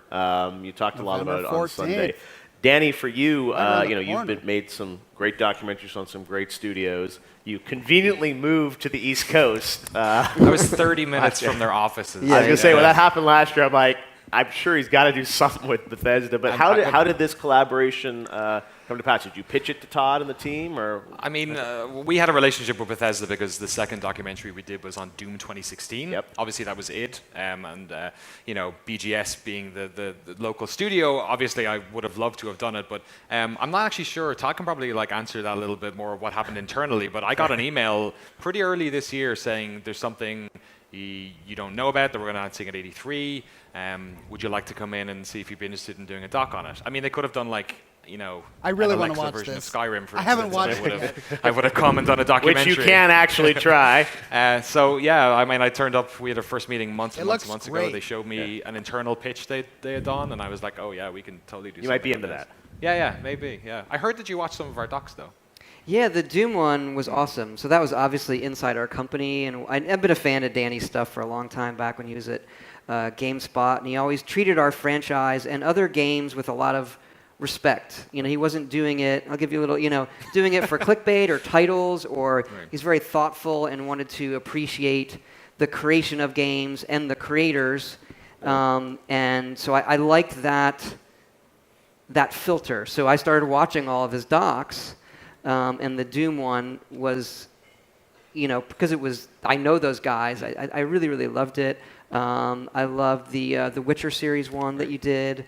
Speaker 2: you talked a lot about it on
Speaker 1: 14th.
Speaker 2: Sunday. Danny, for you,
Speaker 1: Right around the
Speaker 2: you've
Speaker 1: corner.
Speaker 2: made some great documentaries on some great studios. You conveniently moved to the East Coast.
Speaker 7: I was 30 minutes from their offices.
Speaker 2: I was going to say, when that happened last year, I'm like, I'm sure he's got to do something with Bethesda. But how did this collaboration come to pass? Did you pitch it to Todd and the team, or?
Speaker 7: I mean, we had a relationship with Bethesda because the second documentary we did was on Doom 2016.
Speaker 2: Yep.
Speaker 7: Obviously, that was it. BGS being the local studio, obviously, I would have loved to have done it. But I'm not actually sure. Todd can probably answer that a little bit more of what happened internally. But I got an email pretty early this year saying there's something you don't know about that we're going to sing at 83. Would you like to come in and see if you'd be interested in doing a doc on it? I mean, they could have done
Speaker 1: I really
Speaker 7: an
Speaker 1: want to
Speaker 7: Alexa
Speaker 1: watch
Speaker 7: version
Speaker 1: this.
Speaker 7: of Skyrim, for
Speaker 1: I haven't
Speaker 7: instance,
Speaker 1: watched
Speaker 7: and
Speaker 1: it
Speaker 7: I would have come and done a documentary.
Speaker 2: Which you can actually try.
Speaker 7: So yeah, I mean, I turned up. We had our first meeting months and
Speaker 1: looks
Speaker 7: months ago.
Speaker 1: great.
Speaker 7: They showed me an internal pitch they had done, and I was like, oh yeah, we can totally do.
Speaker 2: You might be
Speaker 7: something
Speaker 2: into
Speaker 7: like
Speaker 2: that.
Speaker 7: this. Yeah, maybe. Yeah, I heard that you watched some of our docs though.
Speaker 6: Yeah, the Doom one was awesome. So that was obviously inside our company, and I've been a fan of Danny's stuff for a long time, back when he was at GameSpot, and he always treated our franchise and other games with a lot of respect. He wasn't doing it, I'll give you a little, doing it for clickbait or titles, or
Speaker 7: Right.
Speaker 6: he's very thoughtful and wanted to appreciate the creation of games and the creators. And so I liked that filter. So I started watching all of his docs, and the Doom one was, because I know those guys, I really, really loved it. I loved the Witcher series one that you did.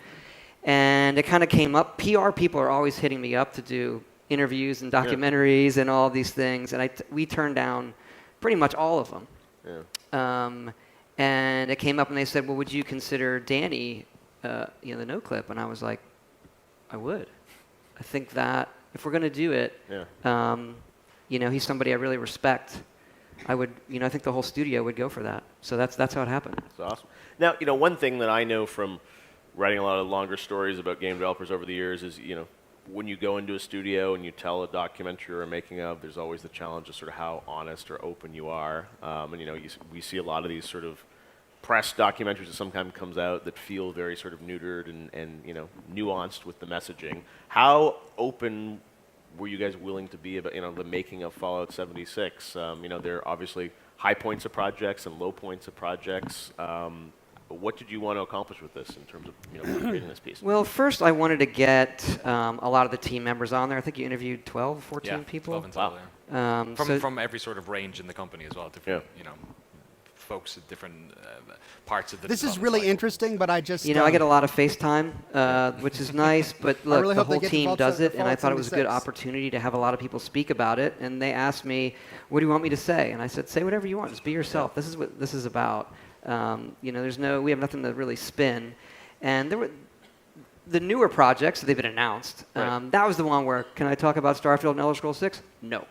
Speaker 6: And it kind of came up. PR people are always hitting me up to do interviews and documentaries and all these things. And we turned down pretty much all of them.
Speaker 2: Yeah.
Speaker 6: And it came up and they said, well, would you consider Danny, the no clip? And I was like, I would. I think that if we're going to do it, he's somebody I really respect. I would, I think the whole studio would go for that. So that's how it happened.
Speaker 2: That's awesome. Now, one thing that I know from writing a lot of longer stories about game developers over the years is, when you go into a studio and you tell a documentary or a making of, there's always the challenge of sort of how honest or open you are. We see a lot of these sort of press documentaries that sometimes comes out that feel very sort of neutered and nuanced with the messaging. How open were you guys willing to be about, the making of Fallout 76? There are obviously high points of projects and low points of projects. What did you want to accomplish with this in terms of creating this piece?
Speaker 6: Well, first I wanted to get a lot of the team members on there. I think you interviewed 12, 14 people.
Speaker 7: 12 in total, yeah. From every sort of range in the company as well. Different, folks at different parts of the.
Speaker 1: This is
Speaker 7: development
Speaker 1: really
Speaker 7: cycle.
Speaker 1: interesting, but I just
Speaker 6: I get a lot of FaceTime, which is nice. But look,
Speaker 1: really
Speaker 6: the
Speaker 1: hope they
Speaker 6: whole
Speaker 1: get
Speaker 6: team
Speaker 1: Fallout
Speaker 6: does it, and I
Speaker 1: Fallout
Speaker 6: thought it was a good
Speaker 1: 76.
Speaker 6: opportunity to have a lot of people speak about it. And they asked me, "What do you want me to say?" And I said, "Say whatever you want. Just be yourself. This is what this is about." We have nothing to really spin. And there were the newer projects, they've been announced.
Speaker 2: Right.
Speaker 6: That was the one where, can I talk about Starfield and Elder Scrolls 6? No.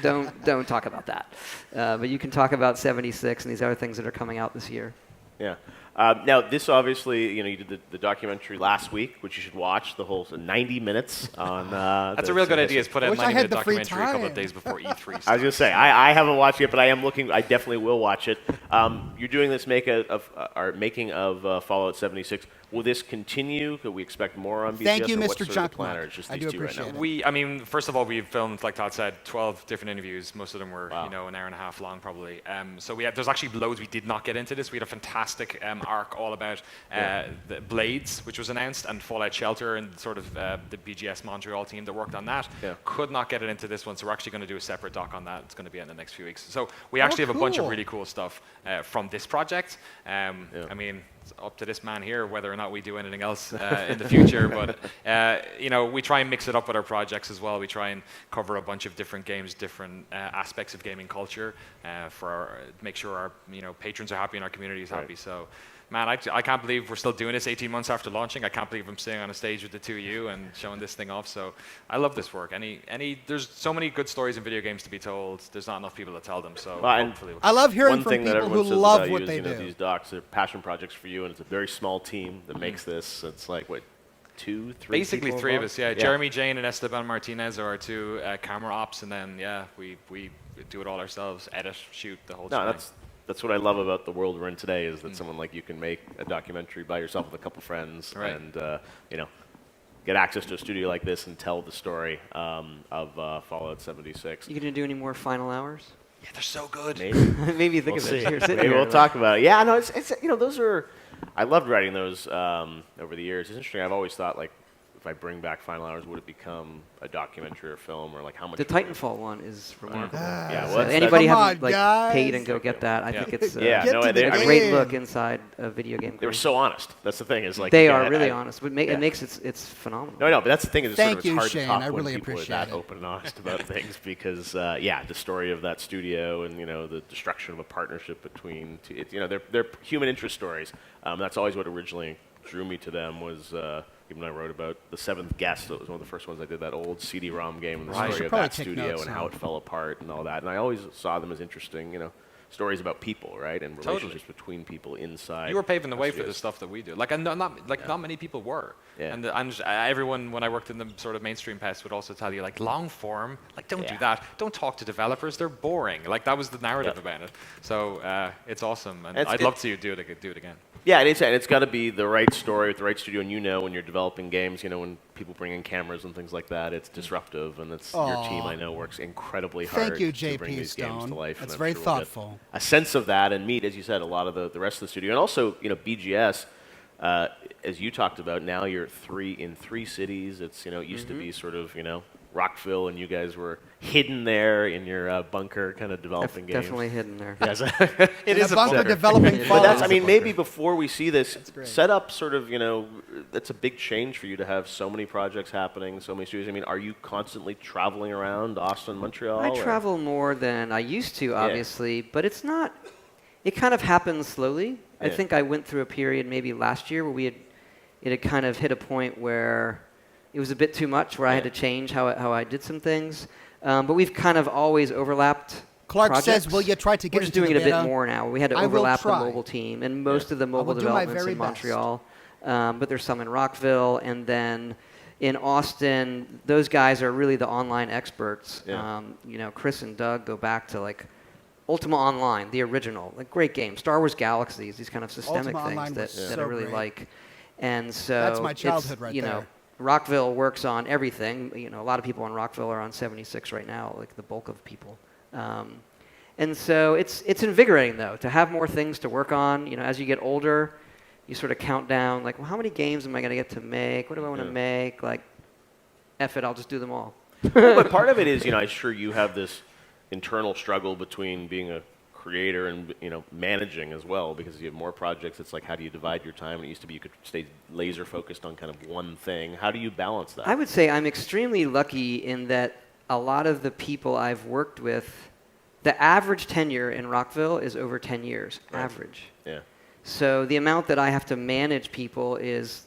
Speaker 6: Don't talk about that. But you can talk about 76 and these other things that are coming out this year.
Speaker 2: Yeah. Now, this obviously, you did the documentary last week, which you should watch, the whole 90 minutes on.
Speaker 7: That's a real good idea. Is put
Speaker 1: I
Speaker 7: out
Speaker 1: wish I
Speaker 7: 90-minute
Speaker 1: had the free
Speaker 7: documentary a couple of
Speaker 1: time.
Speaker 7: days before E3.
Speaker 2: I was going to say, I haven't watched it yet, but I am looking. I definitely will watch it. You're doing this making of Fallout 76. will this continue? Could we expect more on BGS?
Speaker 1: Thank you,
Speaker 2: or what's
Speaker 1: Mr.
Speaker 2: sort of the
Speaker 1: Chuck.
Speaker 2: plan, or it's just
Speaker 1: I
Speaker 2: these
Speaker 1: do
Speaker 2: two right now?
Speaker 1: appreciate it.
Speaker 7: I mean, first of all, we've filmed, like Todd said, 12 different interviews. Most of them were,
Speaker 2: Wow.
Speaker 7: you know, an hour and a half long, probably. So there's actually loads we did not get into this. We had a fantastic arc all about the Blades, which was announced, and Fallout Shelter, and sort of the BGS Montreal team that worked on that.
Speaker 2: Yeah.
Speaker 7: Could not get it into this one, so we're actually going to do a separate doc on that. It's going to be in the next few weeks. So we actually have a bunch of
Speaker 1: cool.
Speaker 7: really cool stuff from this project. I mean, it's up to this man here whether or not we do anything else in the future. But you know, we try and mix it up with our projects as well. We try and cover a bunch of different games, different aspects of gaming culture, make sure our patrons are happy and our community is happy. So. Man, I can't believe we're still doing this 18 months after launching. I can't believe I'm sitting on a stage with the two of you and showing this thing off. So I love this work. There's so many good stories in video games to be told. There's not enough people to tell them. So hopefully
Speaker 1: I love hearing
Speaker 2: One
Speaker 1: from
Speaker 2: thing that
Speaker 1: people who
Speaker 2: everyone says
Speaker 1: love
Speaker 2: about
Speaker 1: what
Speaker 2: you is,
Speaker 1: they
Speaker 2: you know,
Speaker 1: do.
Speaker 2: these docs are passion projects for you, and it's a very small team that makes this. It's like, what, 2, 3
Speaker 7: basically
Speaker 2: people
Speaker 7: 3 of
Speaker 2: involved?
Speaker 7: us, yeah. Jeremy, Jane, and Esteban Martinez are our 2 camera ops, and then we do it all ourselves, edit, shoot, the whole thing.
Speaker 2: That's what I love about the world we're in today, is that someone like you can make a documentary by yourself with a couple friends, and get access to a studio like this and tell the story of Fallout 76.
Speaker 6: You gonna do any more final hours?
Speaker 7: Yeah, they're so good.
Speaker 2: Maybe.
Speaker 6: Maybe you think
Speaker 2: We'll
Speaker 6: of it.
Speaker 2: see.
Speaker 6: You're sitting
Speaker 2: Maybe
Speaker 6: here,
Speaker 2: we'll
Speaker 6: like-
Speaker 2: talk about it. Yeah, no, it's those are. I loved writing those over the years. It's interesting. I've always thought, like, if I bring back Final Hours, would it become a documentary or film, or like how much?
Speaker 6: The Titanfall one is remarkable.
Speaker 2: Yeah, well,
Speaker 6: So
Speaker 2: that's-
Speaker 6: anybody
Speaker 1: Come
Speaker 6: haven't
Speaker 1: on, guys.
Speaker 6: paid and go get that. I think it's
Speaker 2: Yeah,
Speaker 1: Get
Speaker 2: no,
Speaker 1: to
Speaker 2: they-
Speaker 1: the
Speaker 2: I
Speaker 6: a
Speaker 2: mean,
Speaker 6: great
Speaker 1: game.
Speaker 6: look inside a video game.
Speaker 2: they were
Speaker 6: career.
Speaker 2: so honest. That's the thing. Is like
Speaker 6: They
Speaker 2: again,
Speaker 6: are really
Speaker 2: I-
Speaker 6: honest. It
Speaker 2: yeah.
Speaker 6: makes it's phenomenal.
Speaker 2: No, but that's the thing. Is
Speaker 1: Thank
Speaker 2: it's
Speaker 1: you,
Speaker 2: hard
Speaker 1: Shane.
Speaker 2: to talk
Speaker 1: I really
Speaker 2: when people
Speaker 1: appreciate
Speaker 2: are that
Speaker 1: it.
Speaker 2: open and honest about things, because the story of that studio and the destruction of a partnership between they're human interest stories. That's always what originally drew me to them. Was even I wrote about The Seventh Guest. That was one of the first ones I did. That old CD-ROM game and the
Speaker 1: Right. You
Speaker 2: story
Speaker 1: should
Speaker 2: of
Speaker 1: probably
Speaker 2: that
Speaker 1: take
Speaker 2: studio
Speaker 1: notes
Speaker 2: and
Speaker 1: now.
Speaker 2: how it fell apart and all that. And I always saw them as interesting. Stories about people, right, and relationships between people inside.
Speaker 7: You were paving the way for
Speaker 2: studios.
Speaker 7: the stuff that we do. Like, and not many people were.
Speaker 2: Yeah.
Speaker 7: And everyone, when I worked in the sort of mainstream press, would also tell you, like, long form, like, don't do
Speaker 2: Yeah.
Speaker 7: that. Don't talk to developers. They're boring. Like, that was the narrative
Speaker 2: Yeah.
Speaker 7: about it. So it's awesome, and
Speaker 2: It's-
Speaker 7: I'd love to do it again.
Speaker 2: Yeah, and it's got to be the right story with the right studio. And when you're developing games, when people bring in cameras and things like that, it's disruptive. And it's your team, I know, works incredibly hard
Speaker 1: Thank you,
Speaker 2: to bring
Speaker 1: JP
Speaker 2: these games to
Speaker 1: Stone.
Speaker 2: life.
Speaker 1: That's
Speaker 2: and I'm
Speaker 1: very
Speaker 2: sure we'll get
Speaker 1: thoughtful.
Speaker 2: a sense of that and meet, as you said, a lot of the rest of the studio. And also, BGS, as you talked about, now you're in three cities. It's, it used to be sort of, Rockville, and you guys were hidden there in your bunker, kind of developing games.
Speaker 6: Definitely hidden there.
Speaker 2: Yes.
Speaker 1: It is a bunker developing
Speaker 6: But
Speaker 2: But that's,
Speaker 1: Fallout.
Speaker 2: maybe before we see this
Speaker 1: great.
Speaker 2: set up, sort of, that's a big change for you to have so many projects happening, so many studios. Are you constantly traveling around Austin, Montreal?
Speaker 6: I
Speaker 2: or-
Speaker 6: travel more than I used to, obviously, but it's not. It kind of happens slowly. I
Speaker 2: Yeah.
Speaker 6: think I went through a period maybe last year where it had kind of hit a point where it was a bit too much, where I had to change how I did some things. But we've kind of always overlapped.
Speaker 1: Clark
Speaker 6: projects.
Speaker 1: says, will you try to get
Speaker 6: We're just
Speaker 1: into
Speaker 6: doing
Speaker 1: the
Speaker 6: it a bit
Speaker 1: beta?
Speaker 6: more now. We had to
Speaker 1: I will
Speaker 6: overlap the
Speaker 1: try.
Speaker 6: mobile team, and most of the
Speaker 1: I
Speaker 6: mobile
Speaker 1: will do my
Speaker 6: developments
Speaker 1: very
Speaker 6: in
Speaker 1: best.
Speaker 6: Montreal. But there's some in Rockville, and then in Austin, those guys are really the online experts.
Speaker 2: Yeah.
Speaker 6: Chris and Doug go back to like Ultima Online, the original, like great game. Star Wars Galaxies, these kind of systemic
Speaker 1: Ultima Online
Speaker 6: things
Speaker 1: was
Speaker 6: that
Speaker 1: so
Speaker 6: I really
Speaker 1: great.
Speaker 6: like. And so
Speaker 1: That's my
Speaker 6: it's,
Speaker 1: childhood right there.
Speaker 6: Rockville works on everything. A lot of people in Rockville are on 76 right now, like the bulk of people. And so it's invigorating, though, to have more things to work on. As you get older, you sort of count down, like, well, how many games am I going to get to make? What do I want to make? Like, F it, I'll just do them all.
Speaker 2: But part of it is, I'm sure you have this internal struggle between being a creator and managing as well, because you have more projects. It's like, how do you divide your time? And it used to be you could stay laser focused on kind of one thing. How do you balance that?
Speaker 6: I would say I'm extremely lucky in that a lot of the people I've worked with, the average tenure in Rockville is over 10 years, average.
Speaker 2: Yeah.
Speaker 6: So the amount that I have to manage people it's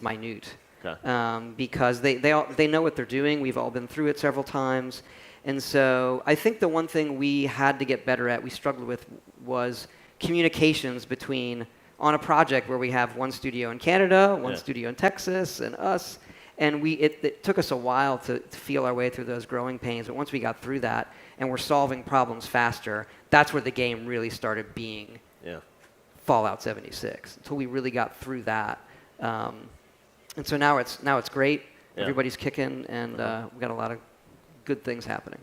Speaker 6: minute.
Speaker 2: Okay.
Speaker 6: Because they know what they're doing. We've all been through it several times. And so I think the one thing we had to get better at, we struggled with, was communications between, on a project where we have one studio in Canada, one studio in Texas, and us. And it took us a while to feel our way through those growing pains. But once we got through that and we're solving problems faster, that's where the game really started being
Speaker 2: Yeah.
Speaker 6: Fallout 76. Until we really got through that, And so now it's great.
Speaker 2: Yeah.
Speaker 6: Everybody's kicking, and we've got a lot of good things happening.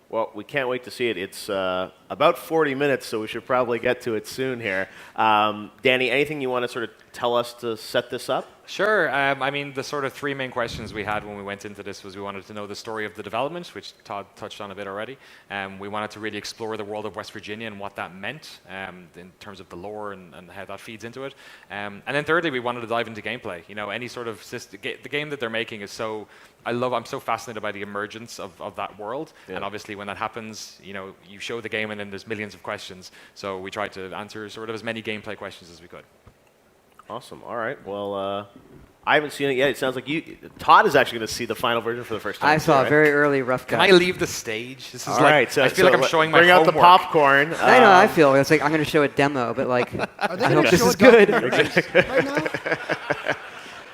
Speaker 2: Well, we can't wait to see it. It's about 40 minutes, so we should probably get to it soon here. Danny, anything you want to sort of tell us to set this up?
Speaker 7: Sure. I mean, the sort of three main questions we had when we went into this was we wanted to know the story of the development, which Todd touched on a bit already. We wanted to really explore the world of West Virginia and what that meant in terms of the lore and how that feeds into it. And then thirdly, we wanted to dive into gameplay. You know, any sort of the game that they're making is so. I'm so fascinated by the emergence of that world. Yeah. And obviously, when that happens, you know, you show the game and then there's millions of questions. So we tried to answer sort of as many gameplay questions as we could.
Speaker 2: Awesome. All right. Well, I haven't seen it yet. It sounds like Todd is actually going to see the final version for the first time.
Speaker 6: I saw
Speaker 2: right?
Speaker 6: a very early rough cut.
Speaker 7: Can I leave the stage? This is
Speaker 2: all
Speaker 7: like,
Speaker 2: right, so,
Speaker 7: I feel like I'm showing my
Speaker 2: homework. Bring out the popcorn.
Speaker 6: I know. I feel it's like I'm going to show a demo, but like I hope this is good. Right now?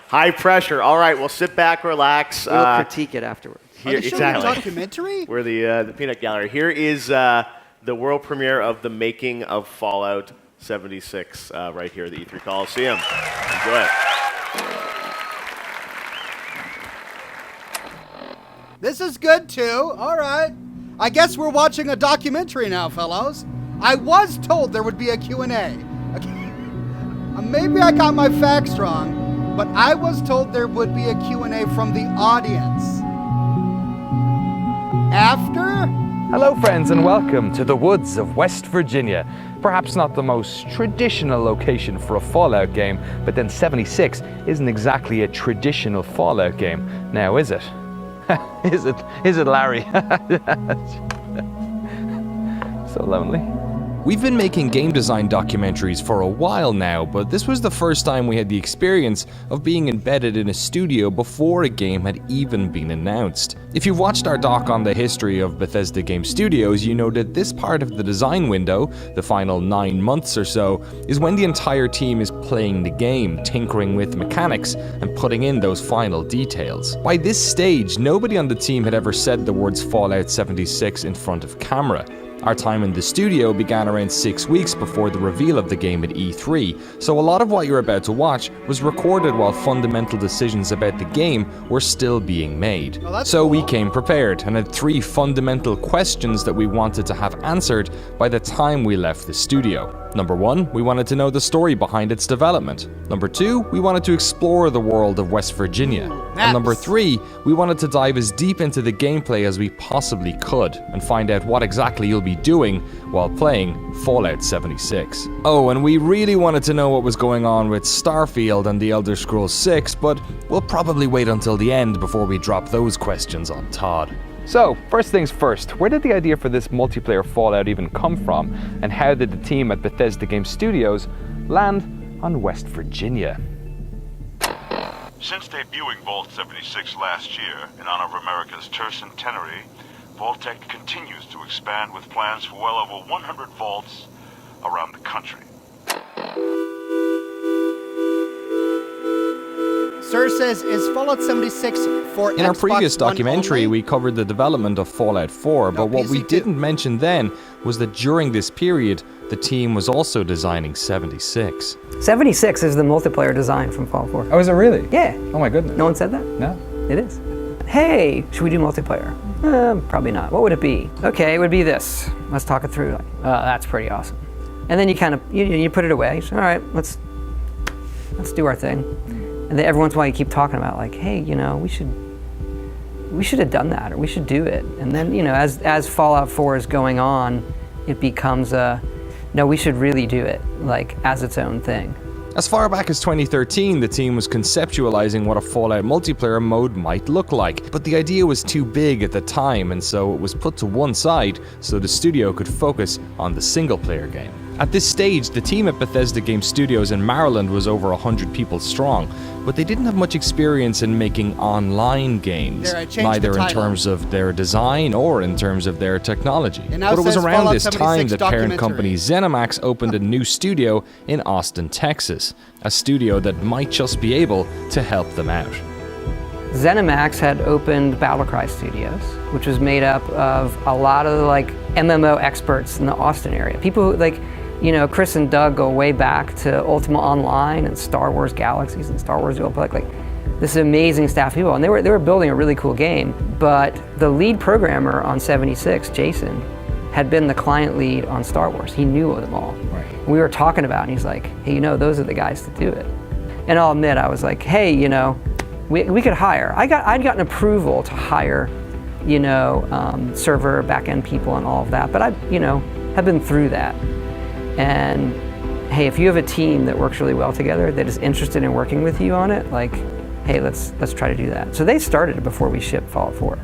Speaker 2: High pressure. All right. Well, sit back, relax.
Speaker 6: We'll critique it afterwards.
Speaker 1: Are they showing a documentary?
Speaker 2: We're the Peanut Gallery. Here is the world premiere of the making of Fallout 76 right here at the E3 Coliseum. Enjoy it.
Speaker 1: This is good too. All right. I guess we're watching a documentary now, fellows. I was told there would be a Q&A. Okay. Maybe I got my facts wrong, but I was told there would be a Q&A from the audience. After?
Speaker 8: Hello friends and welcome to the woods of West Virginia. Perhaps not the most traditional location for a Fallout game, but then 76 isn't exactly a traditional Fallout game. Now is it? Is it Larry? So lonely.
Speaker 9: We've been making game design documentaries for a while now, but this was the first time we had the experience of being embedded in a studio before a game had even been announced. If you've watched our doc on the history of Bethesda Game Studios, you know that this part of the design window, the final 9 months or so, is when the entire team is playing the game, tinkering with mechanics, and putting in those final details. By this stage, nobody on the team had ever said the words Fallout 76 in front of camera. Our time in the studio began around 6 weeks before the reveal of the game at E3, so a lot of what you're about to watch was recorded while fundamental decisions about the game were still being made. So we came prepared and had 3 fundamental questions that we wanted to have answered by the time we left the studio. Number 1, we wanted to know the story behind its development. Number 2, we wanted to explore the world of West Virginia. And number 3, we wanted to dive as deep into the gameplay as we possibly could and find out what exactly you'll be doing while playing Fallout 76. Oh, and we really wanted to know what was going on with Starfield and The Elder Scrolls 6, but we'll probably wait until the end before we drop those questions on Todd.
Speaker 8: So, first things first, where did the idea for this multiplayer Fallout even come from? And how did the team at Bethesda Game Studios land on West Virginia?
Speaker 10: Since debuting Vault 76 last year in honor of America's tercentenary, Vault-Tec continues to expand with plans for well over 100 vaults around the country.
Speaker 1: Sir says, is Fallout 76 for Xbox
Speaker 9: In our previous
Speaker 1: One
Speaker 9: documentary,
Speaker 1: only?
Speaker 9: we covered the development of Fallout 4, but what we didn't mention then was that during this period, the team was also designing 76.
Speaker 11: 76 is the multiplayer design from Fallout 4.
Speaker 8: Oh, is it really?
Speaker 11: Yeah.
Speaker 8: Oh my goodness.
Speaker 11: No one said that?
Speaker 8: No.
Speaker 11: It is. Hey, should we do multiplayer? Probably not. What would it be? Okay, it would be this. Let's talk it through. Like, that's pretty awesome. And then you kind of, you put it away. So, all right, let's do our thing. And then every once in a while you keep talking about like, hey, you know, we should have done that, or we should do it. And then, you know, as Fallout 4 is going on, it becomes no, we should really do it, like, as its own thing.
Speaker 9: As far back as 2013, the team was conceptualizing what a Fallout multiplayer mode might look like, but the idea was too big at the time, and so it was put to one side so the studio could focus on the single-player game. At this stage, the team at Bethesda Game Studios in Maryland was over 100 people strong, but they didn't have much experience in making online games, neither in terms of their design or in terms of their technology. But it was around this time that parent company ZeniMax opened a new studio in Austin, Texas, a studio that might just be able to help them out.
Speaker 11: ZeniMax had opened Battlecry Studios, which was made up of a lot of like MMO experts in the Austin area. People who, like, Chris and Doug go way back to Ultima Online and Star Wars Galaxies and Star Wars Republic. Like, this is amazing staff people, and they were building a really cool game. But the lead programmer on 76, Jason, had been the client lead on Star Wars. He knew them all.
Speaker 1: Right.
Speaker 11: We were talking about it, and he's like, hey, those are the guys to do it. And I'll admit, I was like, hey, we could hire. I'd gotten approval to hire, server back-end people and all of that, but have been through that. And hey, if you have a team that works really well together, that is interested in working with you on it, like, hey, let's try to do that. So they started it before we shipped Fallout 4.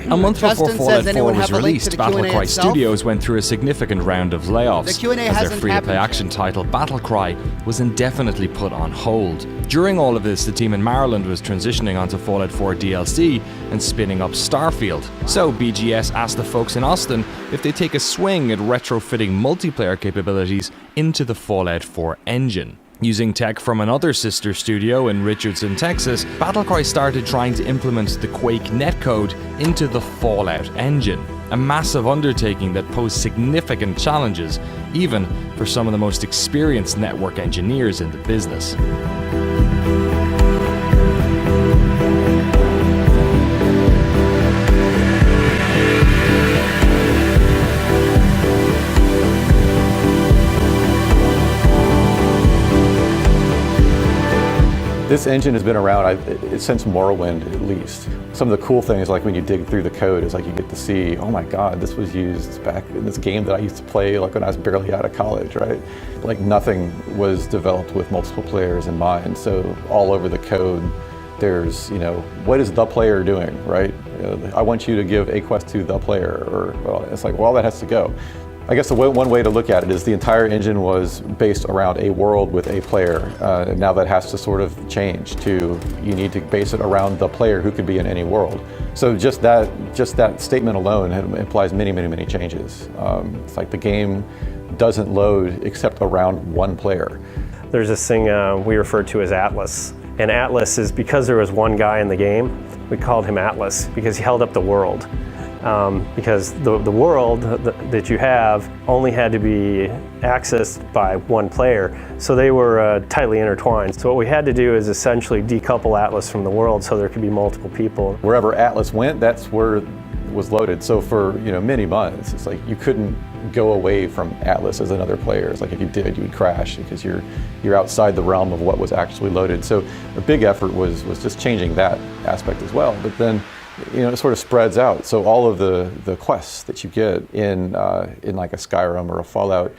Speaker 9: A month
Speaker 1: Justin
Speaker 9: before Fallout
Speaker 1: says,
Speaker 9: 4
Speaker 1: anyone
Speaker 9: was
Speaker 1: have a link to
Speaker 9: released,
Speaker 1: the Q&A
Speaker 9: Battlecry
Speaker 1: itself?
Speaker 9: Studios went through a significant round of layoffs
Speaker 1: The Q&A
Speaker 9: as their
Speaker 1: hasn't
Speaker 9: free-to-play
Speaker 1: happened
Speaker 9: action
Speaker 1: yet.
Speaker 9: title Battlecry was indefinitely put on hold. During all of this, the team in Maryland was transitioning onto Fallout 4 DLC and spinning up Starfield. So BGS asked the folks in Austin if they'd take a swing at retrofitting multiplayer capabilities into the Fallout 4 engine. Using tech from another sister studio in Richardson, Texas, Battlecry started trying to implement the Quake netcode into the Fallout engine. A massive undertaking that posed significant challenges, even for some of the most experienced network engineers in the business.
Speaker 12: This engine has been around since Morrowind, at least. Some of the cool things, like when you dig through the code, is like you get to see, oh my God, this was used back in this game that I used to play like when I was barely out of college, right? Like nothing was developed with multiple players in mind. So all over the code, there's, what is the player doing, right? I want you to give a quest to the player, or well, it's like, well, that has to go. I guess one way to look at it is the entire engine was based around a world with a player. Now that has to sort of change to, you need to base it around the player who could be in any world. So just that statement alone implies many, many, many changes. It's like the game doesn't load except around one player.
Speaker 13: There's this thing we refer to as Atlas. And Atlas is, because there was one guy in the game, we called him Atlas because he held up the world. Because the world that you have only had to be accessed by one player, so they were tightly intertwined. So what we had to do is essentially decouple Atlas from the world so there could be multiple people.
Speaker 12: Wherever Atlas went, that's where it was loaded. So for many months, it's like you couldn't go away from Atlas as another player. It's like if you did, you would crash because you're outside the realm of what was actually loaded. So a big effort was just changing that aspect as well. But then it sort of spreads out. So all of the quests that you get in like a Skyrim or a Fallout,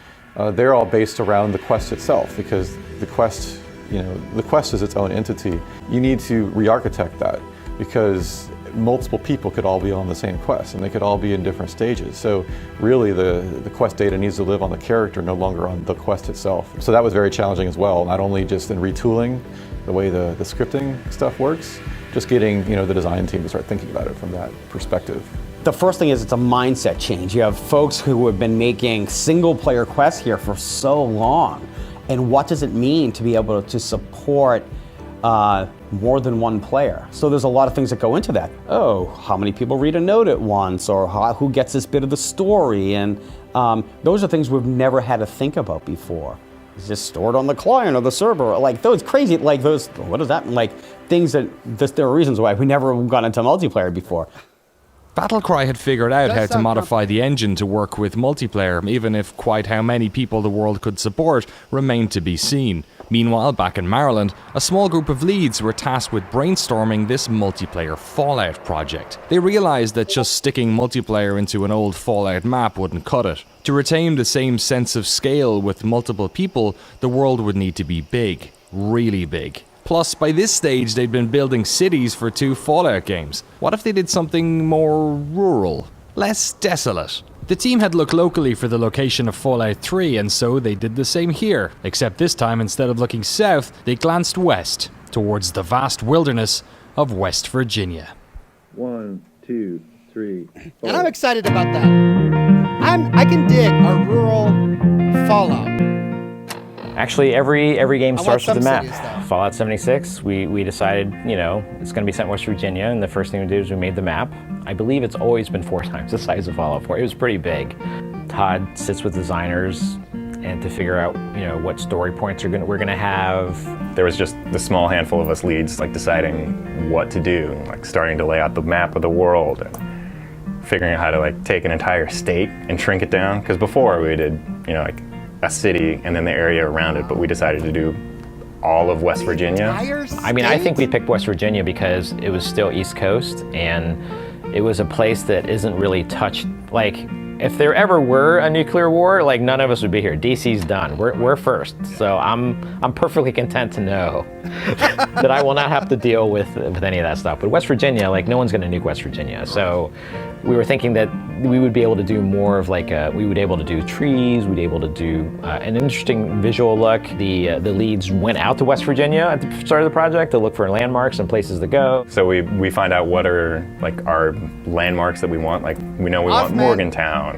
Speaker 12: they're all based around the quest itself, because the quest is its own entity. You need to re-architect that because multiple people could all be on the same quest and they could all be in different stages. So really the quest data needs to live on the character, no longer on the quest itself. So that was very challenging as well, not only just in retooling the way the scripting stuff works, just getting the design team to start thinking about it from that perspective.
Speaker 14: The first thing is it's a mindset change. You have folks who have been making single player quests here for so long. And what does it mean to be able to support more than one player? So there's a lot of things that go into that. Oh, how many people read a note at once, or who gets this bit of the story? And those are things we've never had to think about before. It's just stored on the client or the server. Like those crazy, like those, what does that mean? Like things that, there are reasons why we never got into multiplayer before.
Speaker 9: Battlecry had figured out how to modify the engine to work with multiplayer, even if quite how many people the world could support remained to be seen. Meanwhile, back in Maryland, a small group of leads were tasked with brainstorming this multiplayer Fallout project. They realised that just sticking multiplayer into an old Fallout map wouldn't cut it. To retain the same sense of scale with multiple people, the world would need to be big, really big. Plus, by this stage, they'd been building cities for 2 Fallout games. What if they did something more rural, less desolate? The team had looked locally for the location of Fallout 3, and so they did the same here. Except this time, instead of looking south, they glanced west, towards the vast wilderness of West Virginia. 1, 2, 3, 4.
Speaker 1: And I'm excited about that. I can dig a rural Fallout.
Speaker 15: Actually, every game starts with a map.
Speaker 1: Cities,
Speaker 15: Fallout 76, we decided, it's going to be set in West Virginia, and the first thing we did was we made the map. I believe it's always been 4 times the size of Fallout 4. It was pretty big. Todd sits with designers and to figure out, what story points we're gonna have.
Speaker 16: There was just the small handful of us leads, like deciding what to do, like starting to lay out the map of the world and figuring out how to like take an entire state and shrink it down. Because before we did, like a city and then the area around it, but we decided to do all of West Virginia.
Speaker 15: I mean, I think we picked West Virginia because it was still East Coast, and it was a place that isn't really touched. Like, if there ever were a nuclear war, like none of us would be here. DC's done. We're first. So I'm perfectly content to know that I will not have to deal with any of that stuff. But West Virginia, like no one's going to nuke West Virginia. So we were thinking that we would be able to do more of like we would be able to do trees. We'd be able to do an interesting visual look. The leads went out to West Virginia at the start of the project to look for landmarks and places to go.
Speaker 16: So we find out what are like our landmarks that we want. Like we know we want Morgantown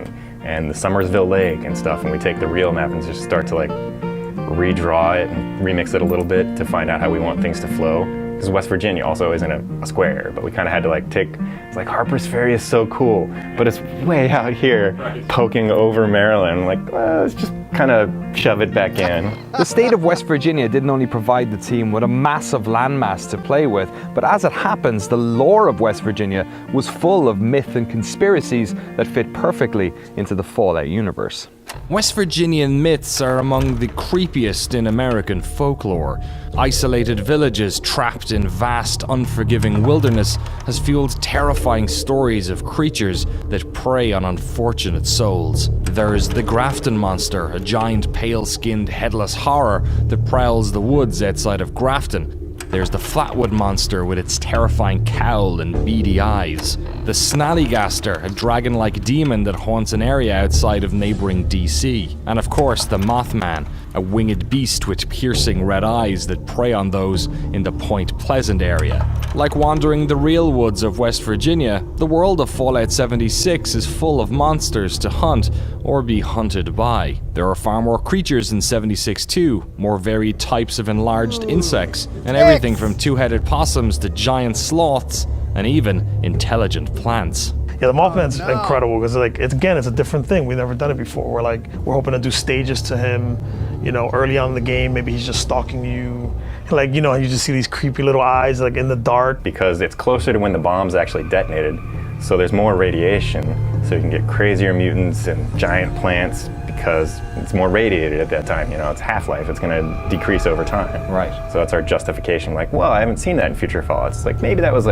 Speaker 16: and the Summersville Lake and stuff, and we take the real map and just start to like redraw it and remix it a little bit to find out how we want things to flow. Because West Virginia also isn't a square, but we kind of had to like it's like Harper's Ferry is so cool, but it's way out here poking over Maryland. Like, let's just kind of shove it back in.
Speaker 8: The state of West Virginia didn't only provide the team with a massive landmass to play with, but as it happens, the lore of West Virginia was full of myth and conspiracies that fit perfectly into the Fallout universe.
Speaker 9: West Virginian myths are among the creepiest in American folklore. Isolated villages trapped in vast, unforgiving wilderness has fueled terrifying stories of creatures that prey on unfortunate souls. There's the Grafton Monster, a giant pale-skinned headless horror that prowls the woods outside of Grafton. There's the Flatwood Monster with its terrifying cowl and beady eyes. The Snallygaster, a dragon-like demon that haunts an area outside of neighboring DC. And of course, the Mothman, a winged beast with piercing red eyes that prey on those in the Point Pleasant area. Like wandering the real woods of West Virginia, the world of Fallout 76 is full of monsters to hunt or be hunted by. There are far more creatures in 76 too, more varied types of enlarged insects, and everything from two-headed possums to giant sloths, and even intelligent plants.
Speaker 17: Yeah, the Mothman's incredible because it's a different thing. We've never done it before. We're hoping to do stages to him, early on in the game. Maybe he's just stalking you. You just see these creepy little eyes in the dark.
Speaker 16: Because it's closer to when the bomb's actually detonated, so there's more radiation, so you can get crazier mutants and giant plants because it's more radiated at that time. It's half-life. It's going to decrease over time.
Speaker 8: Right.
Speaker 16: So that's our justification. Well, I haven't seen that in future Fallouts. Maybe that was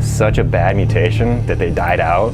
Speaker 16: such a bad mutation that they died out,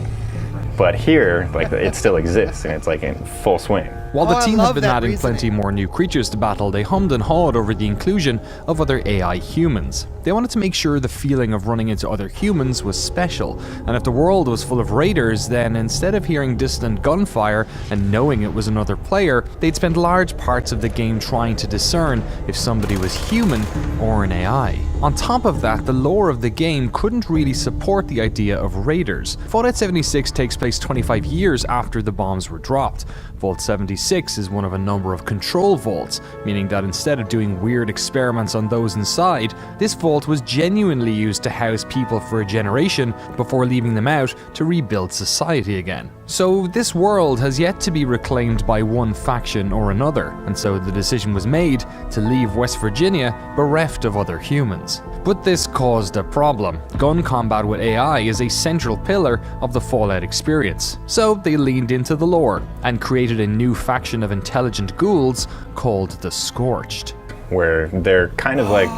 Speaker 16: but here, it still exists and it's in full swing.
Speaker 9: While the team have been adding plenty more new creatures to battle, they hummed and hawed over the inclusion of other AI humans. They wanted to make sure the feeling of running into other humans was special, and if the world was full of raiders, then instead of hearing distant gunfire and knowing it was another player, they'd spend large parts of the game trying to discern if somebody was human or an AI. On top of that, the lore of the game couldn't really support the idea of raiders. Fallout 76 takes place 25 years after the bombs were dropped. Vault 76 is one of a number of control vaults, meaning that instead of doing weird experiments on those inside, this vault was genuinely used to house people for a generation before leaving them out to rebuild society again. So this world has yet to be reclaimed by one faction or another, and so the decision was made to leave West Virginia bereft of other humans. But this caused a problem. Gun combat with AI is a central pillar of the Fallout experience. So they leaned into the lore and created a new faction of intelligent ghouls called the Scorched.
Speaker 16: Where they're kind of like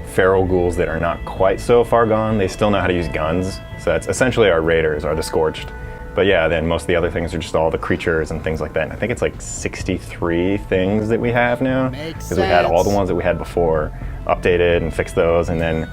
Speaker 16: feral ghouls that are not quite so far gone. They still know how to use guns. So that's essentially our raiders, are the Scorched. But yeah, then most of the other things are just all the creatures and things like that. And I think it's 63 things that we have now. Because we had all the ones that we had before, updated and fixed those, and then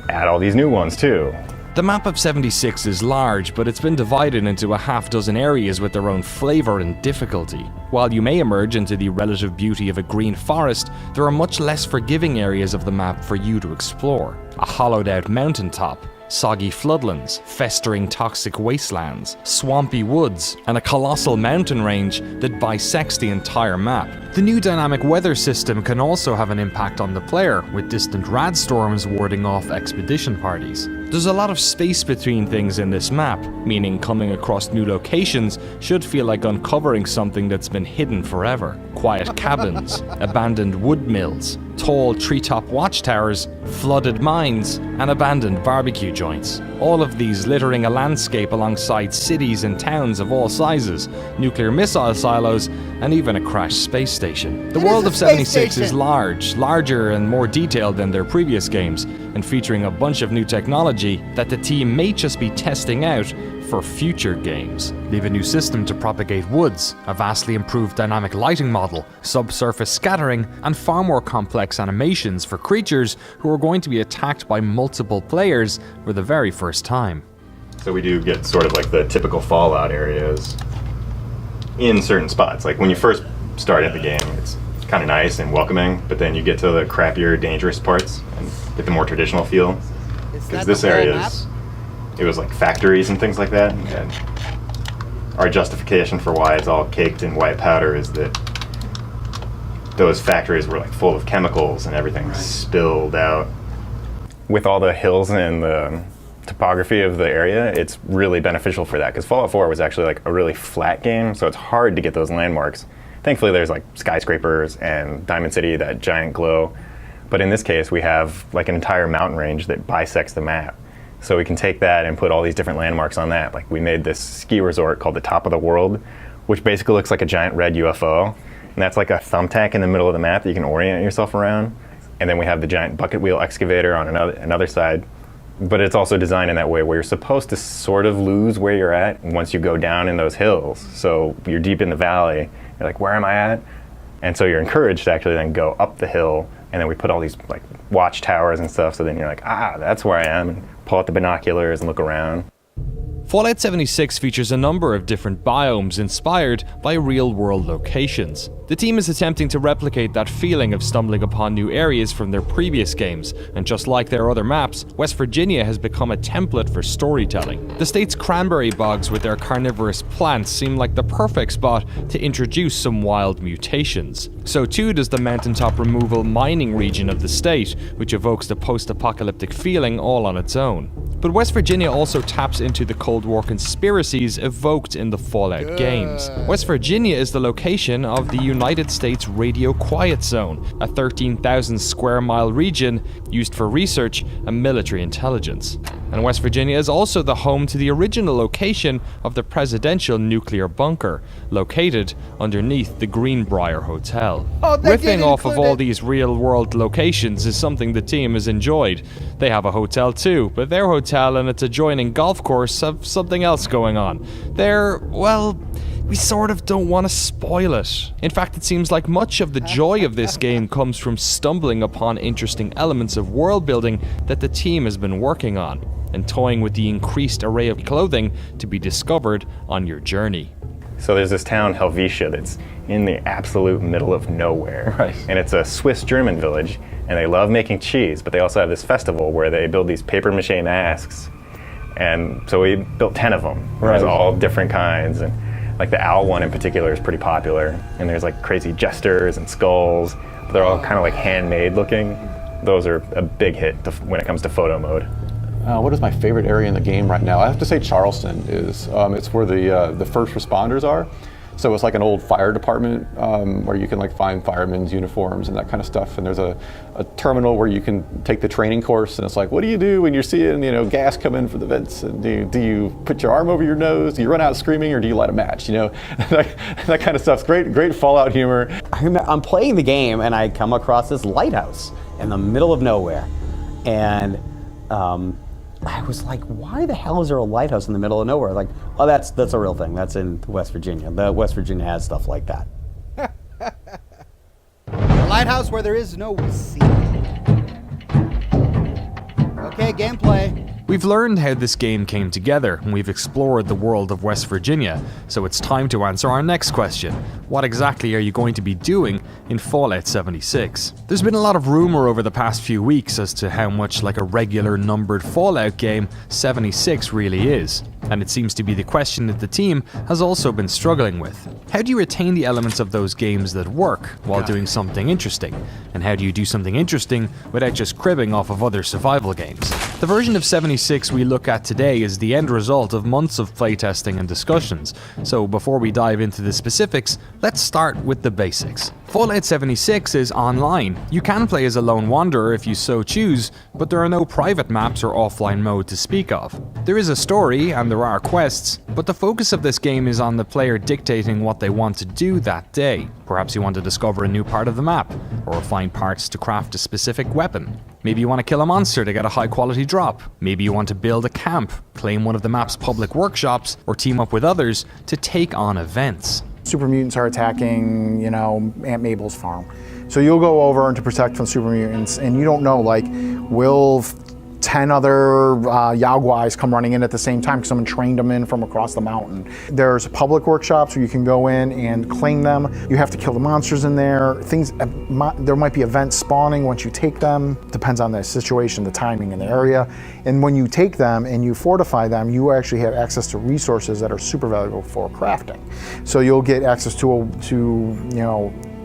Speaker 16: add all these new ones too.
Speaker 9: The map of 76 is large, but it's been divided into a half-dozen areas with their own flavour and difficulty. While you may emerge into the relative beauty of a green forest, there are much less forgiving areas of the map for you to explore. A hollowed-out mountaintop, soggy floodlands, festering toxic wastelands, swampy woods, and a colossal mountain range that bisects the entire map. The new dynamic weather system can also have an impact on the player, with distant rad storms warding off expedition parties. There's a lot of space between things in this map, meaning coming across new locations should feel like uncovering something that's been hidden forever. Quiet cabins, abandoned wood mills, tall treetop watchtowers, flooded mines, and abandoned barbecue joints. All of these littering a landscape alongside cities and towns of all sizes, nuclear missile silos, and even a crashed space station. The world of 76 is larger and more detailed than their previous games, and featuring a bunch of new technology that the team may just be testing out for future games. They have a new system to propagate woods, a vastly improved dynamic lighting model, subsurface scattering, and far more complex animations for creatures who are going to be attacked by multiple players for the very first time.
Speaker 16: So we do get sort of like the typical Fallout areas in certain spots. Like when you first start at the game, it's kind of nice and welcoming, but then you get to the crappier, dangerous parts and get the more traditional feel. Because this area is, it was like factories and things like that. And our justification for why it's all caked in white powder is that those factories were like full of chemicals and everything spilled out. With all the hills and the topography of the area, it's really beneficial for that, because Fallout 4 was actually like a really flat game, so it's hard to get those landmarks. Thankfully there's like skyscrapers and Diamond City, that giant glow, but in this case we have like an entire mountain range that bisects the map. So we can take that and put all these different landmarks on that. Like we made this ski resort called the Top of the World, which basically looks like a giant red UFO, and that's like a thumbtack in the middle of the map that you can orient yourself around. And then we have the giant bucket wheel excavator on another side. But it's also designed in that way where you're supposed to sort of lose where you're at once you go down in those hills. So you're deep in the valley, you're like, where am I at? And so you're encouraged to actually then go up the hill, and then we put all these like watchtowers and stuff, so then you're like, that's where I am, and pull out the binoculars and look around.
Speaker 9: Fallout 76 features a number of different biomes inspired by real-world locations. The team is attempting to replicate that feeling of stumbling upon new areas from their previous games, and just like their other maps, West Virginia has become a template for storytelling. The state's cranberry bogs with their carnivorous plants seem like the perfect spot to introduce some wild mutations. So too does the mountaintop removal mining region of the state, which evokes the post-apocalyptic feeling all on its own. But West Virginia also taps into the Cold War conspiracies evoked in the Fallout games. West Virginia is the location of the United States Radio Quiet Zone, a 13,000 square mile region used for research and military intelligence. And West Virginia is also the home to the original location of the presidential nuclear bunker, located underneath the Greenbrier Hotel. Riffing off of all these real-world locations is something the team has enjoyed. They have a hotel too, but their hotel and its adjoining golf course have something else going on. We sort of don't want to spoil it. In fact, it seems like much of the joy of this game comes from stumbling upon interesting elements of world building that the team has been working on, and toying with the increased array of clothing to be discovered on your journey.
Speaker 16: So there's this town, Helvetia, that's in the absolute middle of nowhere. Right. And it's a Swiss-German village, and they love making cheese, but they also have this festival where they build these papier-mâché masks. And so we built 10 of them. Right. There's all different kinds, and like the owl one in particular is pretty popular. And there's like crazy jesters and skulls, but they're all kind of like handmade looking. Those are a big hit when it comes to photo mode.
Speaker 12: What is my favorite area in the game right now? I have to say Charleston is. It's where the first responders are. So it's like an old fire department where you can like find firemen's uniforms and that kind of stuff. And there's a terminal where you can take the training course, and it's like, what do you do when you're seeing gas come in for the vents? And do you put your arm over your nose? Do you run out screaming, or do you light a match? That kind of stuff's great Fallout humor.
Speaker 14: I'm playing the game and I come across this lighthouse in the middle of nowhere, and I was like, why the hell is there a lighthouse in the middle of nowhere? Like, oh, that's a real thing. That's in West Virginia. West Virginia has stuff like that.
Speaker 1: A lighthouse where there is no sea. Okay, gameplay.
Speaker 9: We've learned how this game came together, and we've explored the world of West Virginia, so it's time to answer our next question. What exactly are you going to be doing in Fallout 76? There's been a lot of rumor over the past few weeks as to how much like a regular numbered Fallout game 76 really is, and it seems to be the question that the team has also been struggling with. How do you retain the elements of those games that work while doing something interesting? And how do you do something interesting without just cribbing off of other survival games? The version of 76 we look at today is the end result of months of playtesting and discussions, so before we dive into the specifics, let's start with the basics. Fallout 76 is online. You can play as a lone wanderer if you so choose, but there are no private maps or offline mode to speak of. There is a story and there are quests, but the focus of this game is on the player dictating what they want to do that day. Perhaps you want to discover a new part of the map, or find parts to craft a specific weapon. Maybe you want to kill a monster to get a high quality drop. Maybe you want to build a camp, claim one of the map's public workshops, or team up with others to take on events.
Speaker 18: Super mutants are attacking, Aunt Mabel's farm. So you'll go over and to protect from super mutants, and you don't know, will 10 other Yaoguais come running in at the same time because someone trained them in from across the mountain. There's public workshops where you can go in and claim them. You have to kill the monsters in there. There might be events spawning once you take them. Depends on the situation, the timing, and the area. And when you take them and you fortify them, you actually have access to resources that are super valuable for crafting. So you'll get access to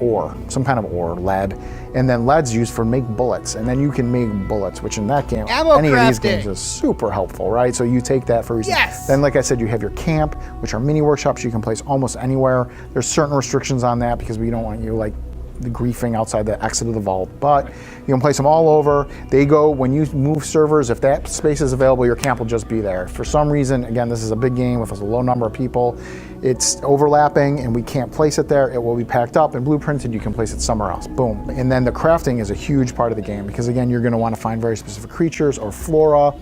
Speaker 18: ore, some kind of ore, lead, and then lead's used for make bullets, and then you can make bullets, which in that game, any of these games is super helpful, right? So you take that for reasons.
Speaker 1: Yes!
Speaker 18: Then, like I said, you have your camp, which are mini workshops you can place almost anywhere. There's certain restrictions on that because we don't want you the griefing outside the exit of the vault, but you can place them all over. They go, when you move servers, if that space is available, your camp will just be there. For some reason, again, this is a big game with a low number of people, it's overlapping and we can't place it there, it will be packed up and blueprinted, you can place it somewhere else, boom. And then the crafting is a huge part of the game because again, you're gonna wanna find very specific creatures or flora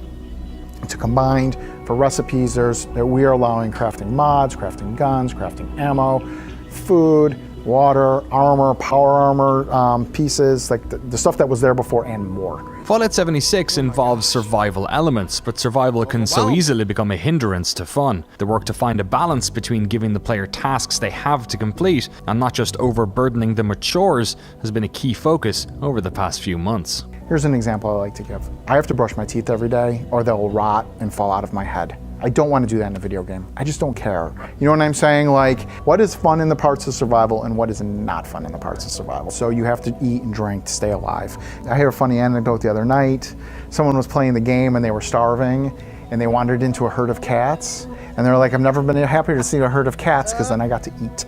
Speaker 18: to combine for recipes. We are allowing crafting mods, crafting guns, crafting ammo, food, water, armor, power armor pieces, the stuff that was there before and more.
Speaker 9: Fallout 76 involves survival elements, but survival can so easily become a hindrance to fun. The work to find a balance between giving the player tasks they have to complete and not just overburdening them with chores has been a key focus over the past few months.
Speaker 18: Here's an example I like to give. I have to brush my teeth every day or they'll rot and fall out of my head. I don't want to do that in a video game. I just don't care. You know what I'm saying? What is fun in the parts of survival and what is not fun in the parts of survival? So you have to eat and drink to stay alive. I heard a funny anecdote the other night. Someone was playing the game and they were starving and they wandered into a herd of cats. And they're like, I've never been happier to see a herd of cats because then I got to eat.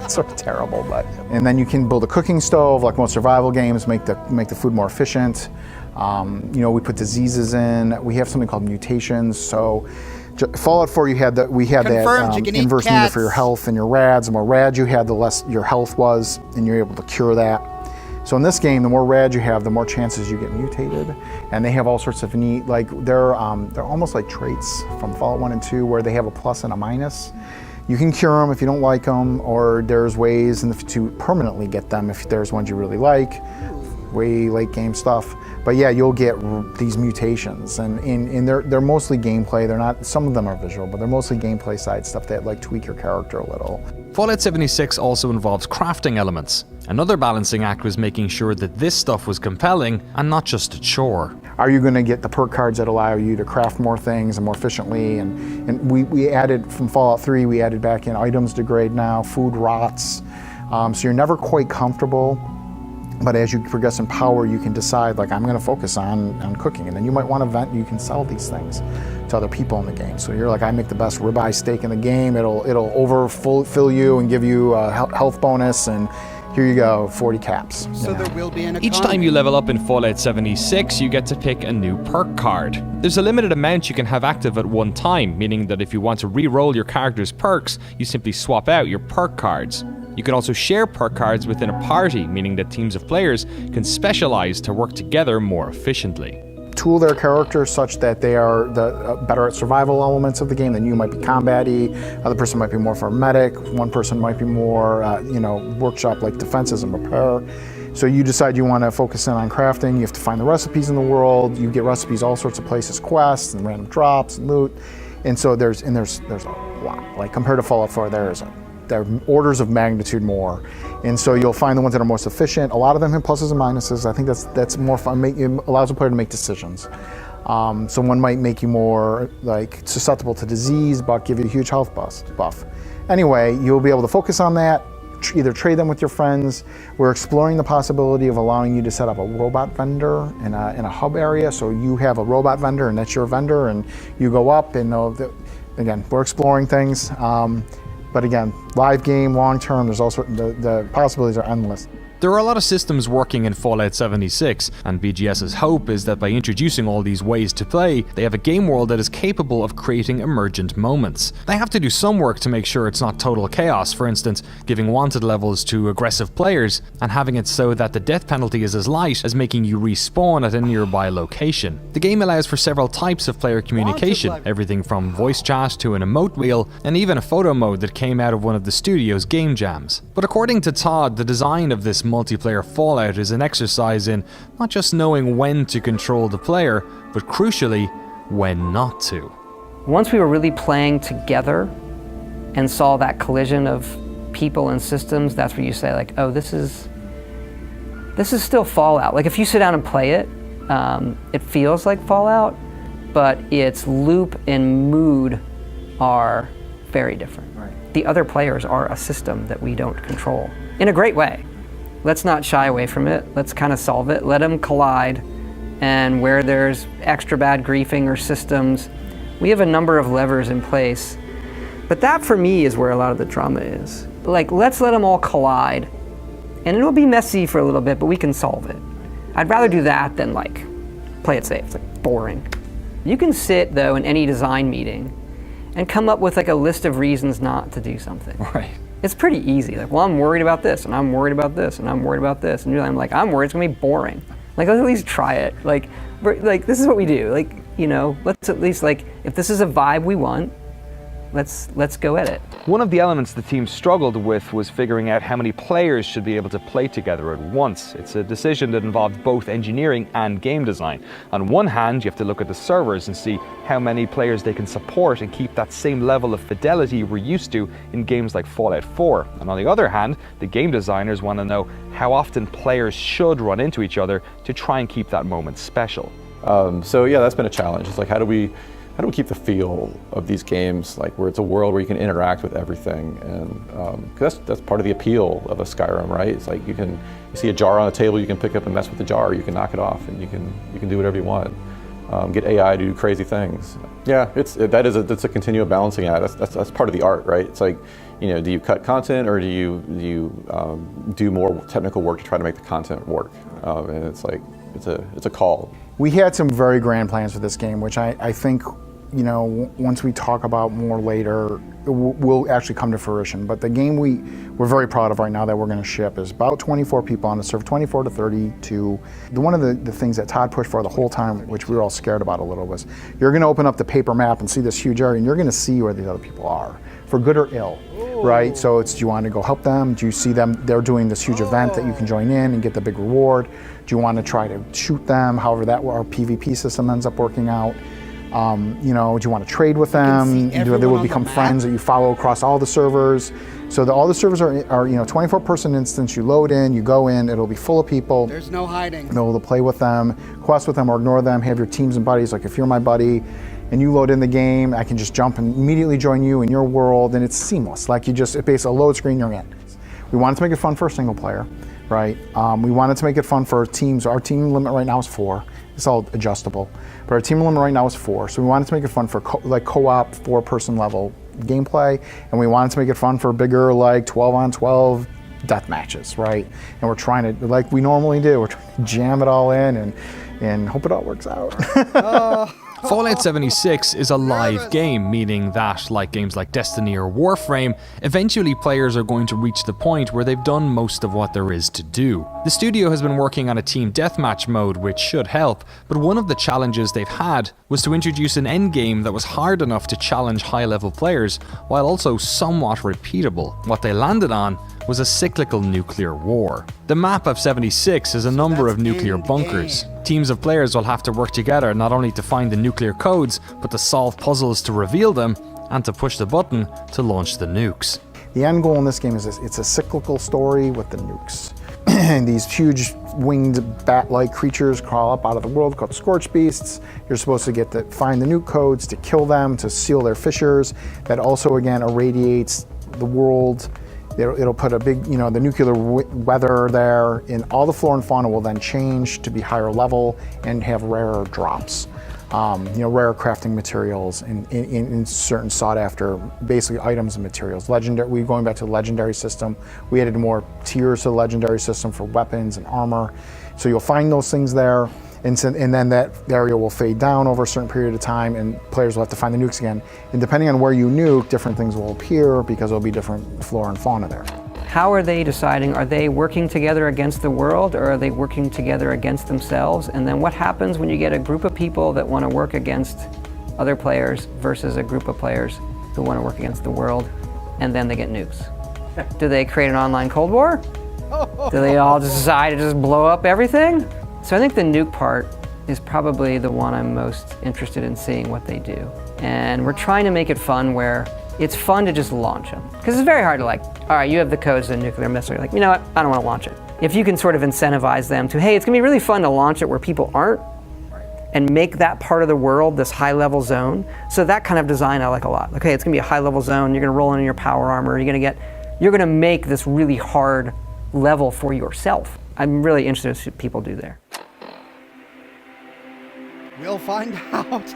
Speaker 18: It's sort of terrible, but. And then you can build a cooking stove, like most survival games, make the food more efficient. We put diseases in. We have something called mutations. So Fallout 4, we had that inverse meter for your health and your rads. The more rads you had, the less your health was, and you're able to cure that. So in this game, the more rads you have, the more chances you get mutated. And they have all sorts of neat, they're almost like traits from Fallout 1 and 2 where they have a plus and a minus. You can cure them if you don't like them, or there's ways to permanently get them if there's ones you really like. Way late game stuff. But yeah, you'll get these mutations, and they're mostly gameplay. They're not. Some of them are visual, but they're mostly gameplay side stuff that tweak your character a little.
Speaker 9: Fallout 76 also involves crafting elements. Another balancing act was making sure that this stuff was compelling and not just a chore.
Speaker 18: Are you going to get the perk cards that allow you to craft more things and more efficiently? And we added from Fallout 3, we added back in items degrade now, food rots, so you're never quite comfortable. But as you progress in power, you can decide, I'm going to focus on cooking. And then you might want to vent, you can sell these things to other people in the game. So you're I make the best ribeye steak in the game. It'll overfill you and give you a health bonus. And here you go, 40 caps.
Speaker 1: So there will be an economy.
Speaker 9: Each time you level up in Fallout 76, you get to pick a new perk card. There's a limited amount you can have active at one time, meaning that if you want to re-roll your character's perks, you simply swap out your perk cards. You can also share perk cards within a party, meaning that teams of players can specialize to work together more efficiently.
Speaker 18: Tool their characters such that they are better at survival elements of the game. Then you might be combat-y, other person might be more for medic, one person might be more, workshop like defenses and repair. So you decide you want to focus in on crafting, you have to find the recipes in the world, you get recipes all sorts of places, quests and random drops and loot. And so there's a lot. Like compared to Fallout 4, there are orders of magnitude more. And so you'll find the ones that are most efficient. A lot of them have pluses and minuses. I think that's more fun. It allows a player to make decisions. So one might make you more like susceptible to disease, but give you a huge health buff. Anyway, you'll be able to focus on that, either trade them with your friends. We're exploring the possibility of allowing you to set up a robot vendor in a hub area. So you have a robot vendor and that's your vendor, and you go up and again, we're exploring things. But again, live game, long term, there's also the possibilities are endless.
Speaker 9: There are a lot of systems working in Fallout 76, and BGS's hope is that by introducing all these ways to play, they have a game world that is capable of creating emergent moments. They have to do some work to make sure it's not total chaos, for instance, giving wanted levels to aggressive players, and having it so that the death penalty is as light as making you respawn at a nearby location. The game allows for several types of player communication, everything from voice chat to an emote wheel, and even a photo mode that came out of one of the studio's game jams. But according to Todd, the design of this multiplayer Fallout is an exercise in not just knowing when to control the player, but crucially, when not to.
Speaker 11: Once we were really playing together and saw that collision of people and systems, that's where you say like, oh, this is still Fallout. Like if you sit down and play it, it feels like Fallout, but its loop and mood are very different. Right. The other players are a system that we don't control in a great way. Let's not shy away from it. Let's kind of solve it. Let them collide. And where there's extra bad griefing or systems, we have a number of levers in place. But that for me is where a lot of the drama is. Like, let's let them all collide. And it'll be messy for a little bit, but we can solve it. I'd rather do that than like, play it safe. It's like boring. You can sit though in any design meeting and come up with like a list of reasons not to do something.
Speaker 9: Right.
Speaker 11: It's pretty easy. Like, well, I'm worried about this, and I'm worried about this, and I'm worried about this. And I'm like, I'm worried it's gonna be boring. Like, let's at least try it. Like this is what we do. Like, you know, let's at least like, if this is a vibe we want, let's go at it.
Speaker 8: One of the elements the team struggled with was figuring out how many players should be able to play together at once. It's a decision that involved both engineering and game design. On one hand, you have to look at the servers and see how many players they can support and keep that same level of fidelity we're used to in games like Fallout 4. And on the other hand, the game designers want to know how often players should run into each other to try and keep that moment special.
Speaker 12: So yeah, that's been a challenge. It's like, how do we keep the feel of these games, like where it's a world where you can interact with everything, and cause that's part of the appeal of a Skyrim, right? It's like you see a jar on a table, you can pick up and mess with the jar, you can knock it off, and you can do whatever you want. Get AI to do crazy things. Yeah, that's a continual balancing act. That's part of the art, right? It's like, you know, do you cut content or do you do more technical work to try to make the content work? And it's like it's a call.
Speaker 18: We had some very grand plans for this game, which I think, you know, once we talk about more later, will actually come to fruition. But the game we're very proud of right now that we're going to ship is about 24 people on the server, 24 to 32. One of the things that Todd pushed for the whole time, which we were all scared about a little, was you're going to open up the paper map and see this huge area, and you're going to see where these other people are, for good or ill. Right, so do you want to go help them? Do you see them, they're doing this huge event that you can join in and get the big reward? Do you want to try to shoot them, however our PvP system ends up working out? You know, do you want to trade with them? They will become friends that you follow across all the servers. So all the servers are 24-person instance, you load in, you go in, it'll be full of people.
Speaker 1: There's no hiding.
Speaker 18: You'll be able to play with them, quest with them or ignore them, have your teams and buddies, like if you're my buddy, and you load in the game, I can just jump and immediately join you in your world, and it's seamless. Like it basically a load screen, you're in. We wanted to make it fun for a single player, right? We wanted to make it fun for teams. Our team limit right now is 4. It's all adjustable, but our team limit right now is 4. So we wanted to make it fun for co-op 4-person level gameplay, and we wanted to make it fun for bigger, like 12-on-12 death matches, right? And we're trying to, like we normally do, we're trying to jam it all in and hope it all works out.
Speaker 9: Fallout 76 is a live game, meaning that, like games like Destiny or Warframe, eventually players are going to reach the point where they've done most of what there is to do. The studio has been working on a team deathmatch mode, which should help, but one of the challenges they've had was to introduce an endgame that was hard enough to challenge high-level players, while also somewhat repeatable. What they landed on was a cyclical nuclear war. The map of 76 is a number of nuclear bunkers. Teams of players will have to work together not only to find the nuclear codes, but to solve puzzles to reveal them, and to push the button to launch the nukes.
Speaker 18: The end goal in this game is it's a cyclical story with the nukes. And these huge winged bat-like creatures crawl up out of the world called scorch beasts. You're supposed to find the nuke codes, to kill them, to seal their fissures. That also again irradiates the world. It'll put a big, the nuclear weather there, and all the flora and fauna will then change to be higher level and have rarer drops. Rare crafting materials in certain sought after, basically items and materials. We're going back to the legendary system. We added more tiers to the legendary system for weapons and armor. So you'll find those things there, and then that area will fade down over a certain period of time, and players will have to find the nukes again. And depending on where you nuke, different things will appear because there'll be different flora and fauna there.
Speaker 11: How are they deciding? Are they working together against the world, or are they working together against themselves? And then what happens when you get a group of people that want to work against other players versus a group of players who want to work against the world, and then they get nukes? Do they create an online Cold War? Do they all decide to just blow up everything? So I think the nuke part is probably the one I'm most interested in seeing what they do. And we're trying to make it fun where it's fun to just launch them. Because it's very hard to all right, you have the codes to the nuclear missile. You're like, you know what, I don't want to launch it. If you can sort of incentivize them to, hey, it's gonna be really fun to launch it where people aren't, and make that part of the world this high level zone. So that kind of design I like a lot. Okay, it's gonna be a high level zone, you're gonna roll in your power armor, you're gonna make this really hard level for yourself. I'm really interested in what people do there.
Speaker 1: We'll find out.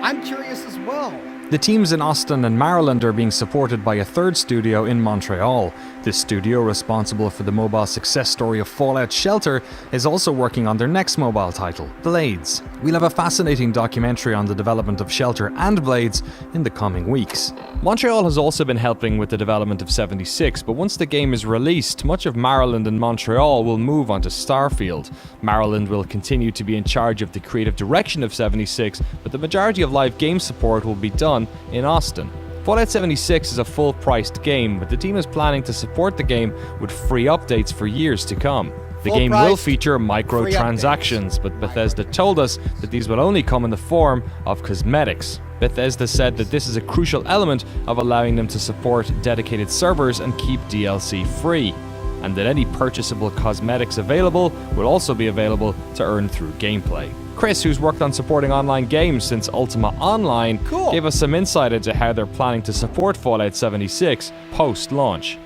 Speaker 1: I'm curious as well.
Speaker 9: The teams in Austin and Maryland are being supported by a third studio in Montreal. This studio, responsible for the mobile success story of Fallout Shelter, is also working on their next mobile title, Blades. We'll have a fascinating documentary on the development of Shelter and Blades in the coming weeks. Montreal has also been helping with the development of 76, but once the game is released, much of Maryland and Montreal will move onto Starfield. Maryland will continue to be in charge of the creative direction of 76, but the majority of live game support will be done in Austin. Fallout 76 is a full-priced game, but the team is planning to support the game with free updates for years to come. The game will feature microtransactions, but Bethesda told us that these will only come in the form of cosmetics. Bethesda said that this is a crucial element of allowing them to support dedicated servers and keep DLC free, and that any purchasable cosmetics available will also be available to earn through gameplay. Chris, who's worked on supporting online games since Ultima Online, gave us some insight into how they're planning to support Fallout 76 post-launch.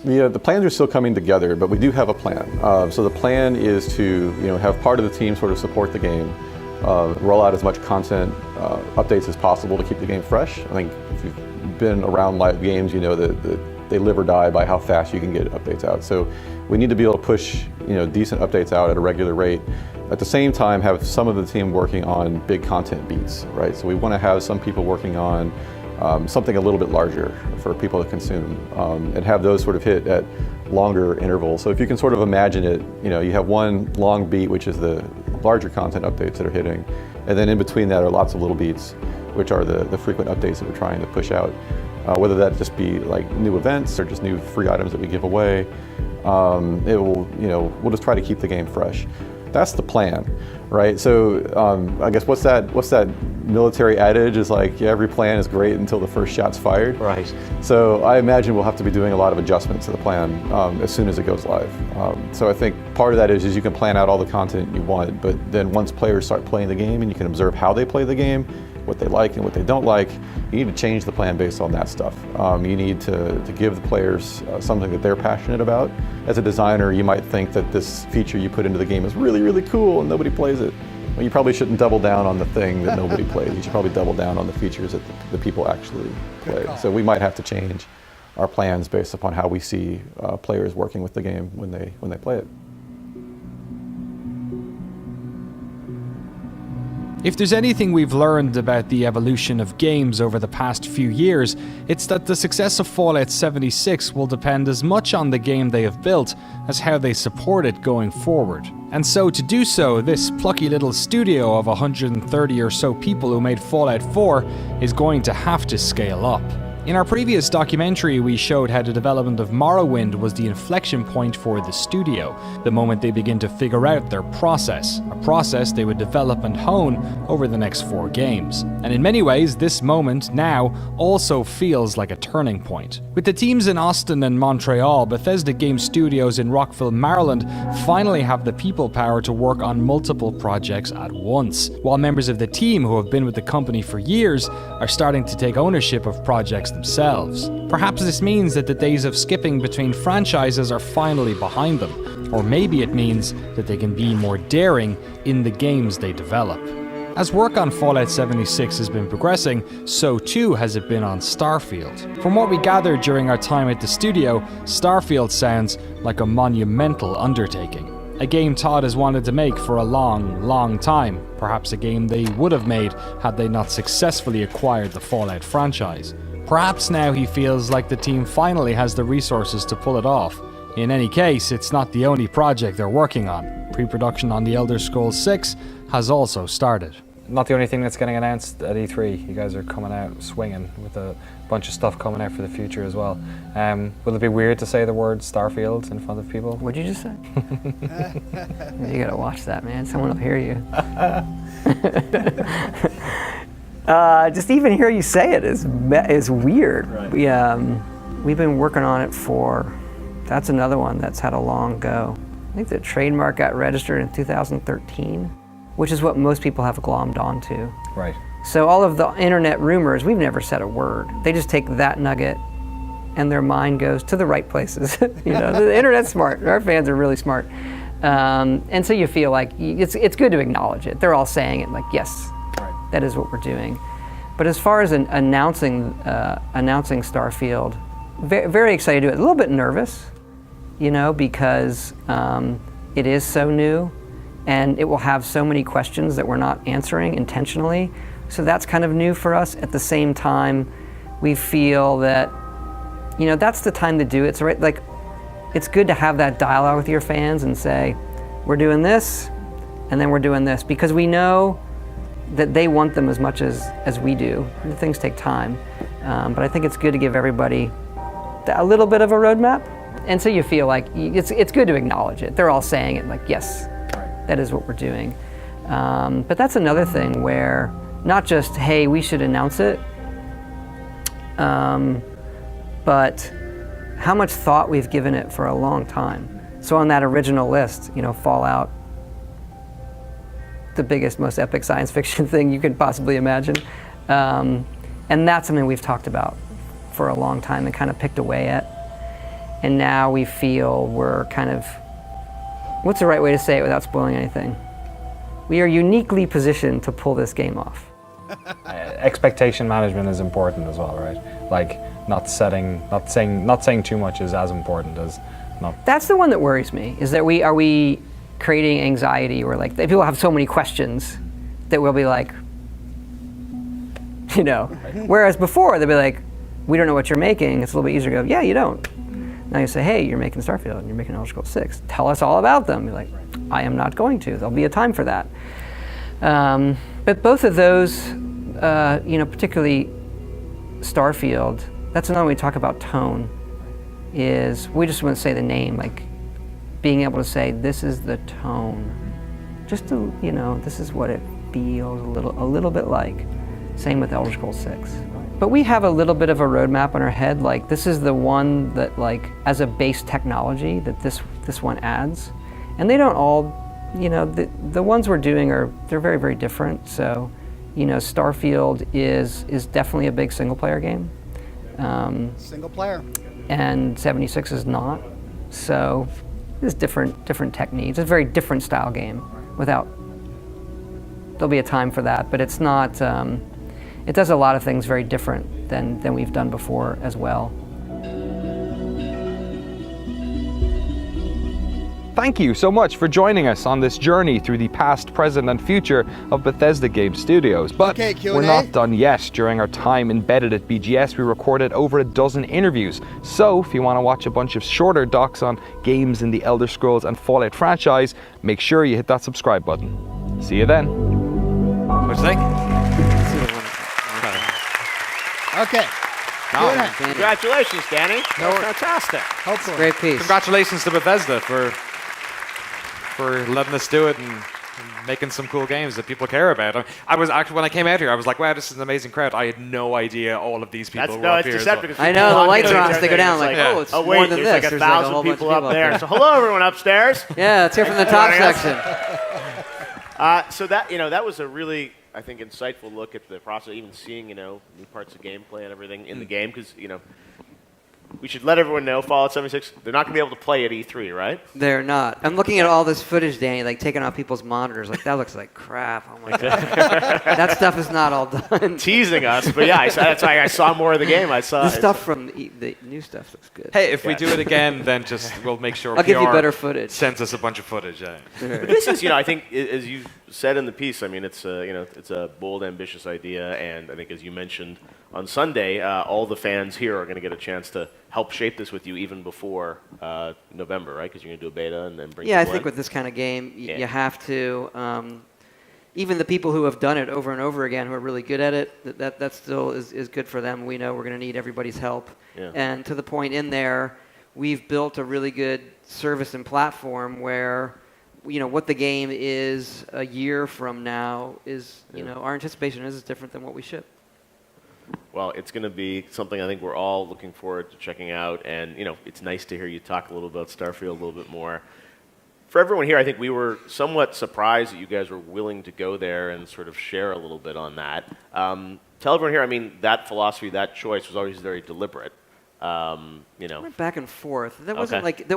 Speaker 12: The plans are still coming together, but we do have a plan. So the plan is to have part of the team sort of support the game, roll out as much content updates as possible to keep the game fresh. I think if you've been around live games, you know that they live or die by how fast you can get updates out. So we need to be able to push decent updates out at a regular rate. At the same time, have some of the team working on big content beats, right? So we want to have some people working on something a little bit larger for people to consume, and have those sort of hit at longer intervals. So if you can sort of imagine it, you have one long beat, which is the larger content updates that are hitting, and then in between that are lots of little beats, which are the frequent updates that we're trying to push out. Whether that just be like new events or just new free items that we give away, we'll just try to keep the game fresh. That's the plan, right? So I guess what's that military adage is like, every plan is great until the first shot's fired.
Speaker 14: Right.
Speaker 12: So I imagine we'll have to be doing a lot of adjustments to the plan as soon as it goes live. So I think part of that is you can plan out all the content you want, but then once players start playing the game and you can observe how they play the game, what they like and what they don't like, you need to change the plan based on that stuff. You need to give the players something that they're passionate about. As a designer, you might think that this feature you put into the game is really, really cool and nobody plays it. Well, you probably shouldn't double down on the thing that nobody plays. You should probably double down on the features that the people actually play. So we might have to change our plans based upon how we see players working with the game when they play it.
Speaker 9: If there's anything we've learned about the evolution of games over the past few years, it's that the success of Fallout 76 will depend as much on the game they have built as how they support it going forward. And so to do so, this plucky little studio of 130 or so people who made Fallout 4 is going to have to scale up. In our previous documentary, we showed how the development of Morrowind was the inflection point for the studio, the moment they begin to figure out their process, a process they would develop and hone over the next 4 games. And in many ways, this moment now also feels like a turning point. With the teams in Austin and Montreal, Bethesda Game Studios in Rockville, Maryland finally have the people power to work on multiple projects at once, while members of the team who have been with the company for years are starting to take ownership of projects themselves. Perhaps this means that the days of skipping between franchises are finally behind them, or maybe it means that they can be more daring in the games they develop. As work on Fallout 76 has been progressing, so too has it been on Starfield. From what we gathered during our time at the studio, Starfield sounds like a monumental undertaking. A game Todd has wanted to make for a long time, perhaps a game they would have made had they not successfully acquired the Fallout franchise. Perhaps now he feels like the team finally has the resources to pull it off. In any case, it's not the only project they're working on. Pre-production on The Elder Scrolls 6 has also started.
Speaker 19: Not the only thing that's getting announced at E3. You guys are coming out swinging with a bunch of stuff coming out for the future as well. Will it be weird to say the word Starfield in front of people?
Speaker 11: What'd you just say? You gotta watch that, man. Someone will hear you. Just even hear you say it is weird. Right. We've been working on it for, that's another one that's had a long go. I think the trademark got registered in 2013, which is what most people have glommed onto.
Speaker 19: Right.
Speaker 11: So all of the internet rumors, we've never said a word. They just take that nugget and their mind goes to the right places. You know, the internet's smart. Our fans are really smart. And so you feel like it's good to acknowledge it. They're all saying it like, yes, right. That is what we're doing. But as far as announcing Starfield, very excited to do it. A little bit nervous, you know, because it is so new and it will have so many questions that we're not answering intentionally. So that's kind of new for us. At the same time, we feel that, you know, that's the time to do it. So right, like, it's good to have that dialogue with your fans and say, we're doing this, and then we're doing this, because we know that they want them as much as we do. And things take time. But I think it's good to give everybody a little bit of a roadmap. And so you feel like it's good to acknowledge it. They're all saying it like, yes, right. That is what we're doing. But that's another thing where not just, hey, we should announce it, but how much thought we've given it for a long time. So on that original list, you know, Fallout, the biggest, most epic science fiction thing you could possibly imagine. And that's something we've talked about for a long time and kind of picked away at. And now we feel we're kind of, what's the right way to say it without spoiling anything? We are uniquely positioned to pull this game off.
Speaker 19: Expectation management is important as well, right? Like not saying too much is as important as not.
Speaker 11: That's the one that worries me, is that are we creating anxiety, or like people have so many questions that we'll be like, you know, whereas before they'd be like, we don't know what you're making. It's a little bit easier to go, yeah, you don't. Now you say, hey, you're making Starfield and you're making Elder Scrolls 6. Tell us all about them. You're like, I am not going to. There'll be a time for that. But both of those, you know, particularly Starfield, that's another way we talk about tone, is we just want to say the name, like being able to say, this is the tone. Just to, you know, this is what it feels a little bit like. Same with Elder Scrolls 6. But we have a little bit of a roadmap in our head, like this is the one that, like, as a base technology that this one adds. And they don't all, you know, the ones we're doing they're very, very different. So, you know, Starfield is definitely a big single player game.
Speaker 1: Single player.
Speaker 11: And 76 is not. So there's different techniques. It's a very different style game there'll be a time for that, but it's not, it does a lot of things very different than we've done before as well.
Speaker 9: Thank you so much for joining us on this journey through the past, present, and future of Bethesda Game Studios. But we're not done yet. During our time embedded at BGS, we recorded over a dozen interviews. So if you want to watch a bunch of shorter docs on games in the Elder Scrolls and Fallout franchise, make sure you hit that subscribe button. See you then.
Speaker 4: What do you think?
Speaker 1: Okay.
Speaker 2: Congratulations, Danny. Fantastic.
Speaker 1: Hopefully.
Speaker 6: Great piece.
Speaker 7: Congratulations to Bethesda for letting us do it and making some cool games that people care about. I was actually, when I came out here, I was like, wow, this is an amazing crowd. I had no idea all of these people were up here.
Speaker 6: I know, the lights are on, so they go down like, oh, it's more than
Speaker 2: there's
Speaker 6: this.
Speaker 2: like
Speaker 6: There's
Speaker 2: 1,000
Speaker 6: whole bunch
Speaker 2: people
Speaker 6: of
Speaker 2: up there. So hello, everyone upstairs.
Speaker 6: Yeah, let's hear from the top section.
Speaker 2: So that was a really, I think, insightful look at the process, even seeing, new parts of gameplay and everything in the game, because, we should let everyone know, Fallout 76, they're not going to be able to play at E3, right?
Speaker 6: They're not. I'm looking at all this footage, Danny, like taking out people's monitors. Like, that looks like crap. Oh my God. That stuff is not all done.
Speaker 2: Teasing us, but yeah, that's why I saw more of the game. I saw
Speaker 6: the stuff from the new stuff looks good.
Speaker 7: Hey, if we do it again, then we'll make sure
Speaker 6: I'll give you better footage.
Speaker 7: Sends us a bunch of footage. Yeah.
Speaker 2: But this is, I think, as you said in the piece, I mean, it's a bold, ambitious idea, and I think, as you mentioned on Sunday, all the fans here are going to get a chance to help shape this with you even before November, right? Because you're going to do a beta and then bring.
Speaker 6: Yeah, I think with this kind of game, you have to. Even the people who have done it over and over again, who are really good at it, that still is good for them. We know we're going to need everybody's help.
Speaker 2: Yeah.
Speaker 6: And to the point in there, we've built a really good service and platform where, what the game is a year from now is, our anticipation is different than what we ship.
Speaker 2: Well, it's going to be something I think we're all looking forward to checking out, and it's nice to hear you talk a little about Starfield a little bit more. For everyone here, I think we were somewhat surprised that you guys were willing to go there and sort of share a little bit on that. Tell everyone here, I mean, that philosophy, that choice was always very deliberate.
Speaker 6: Went back and forth. That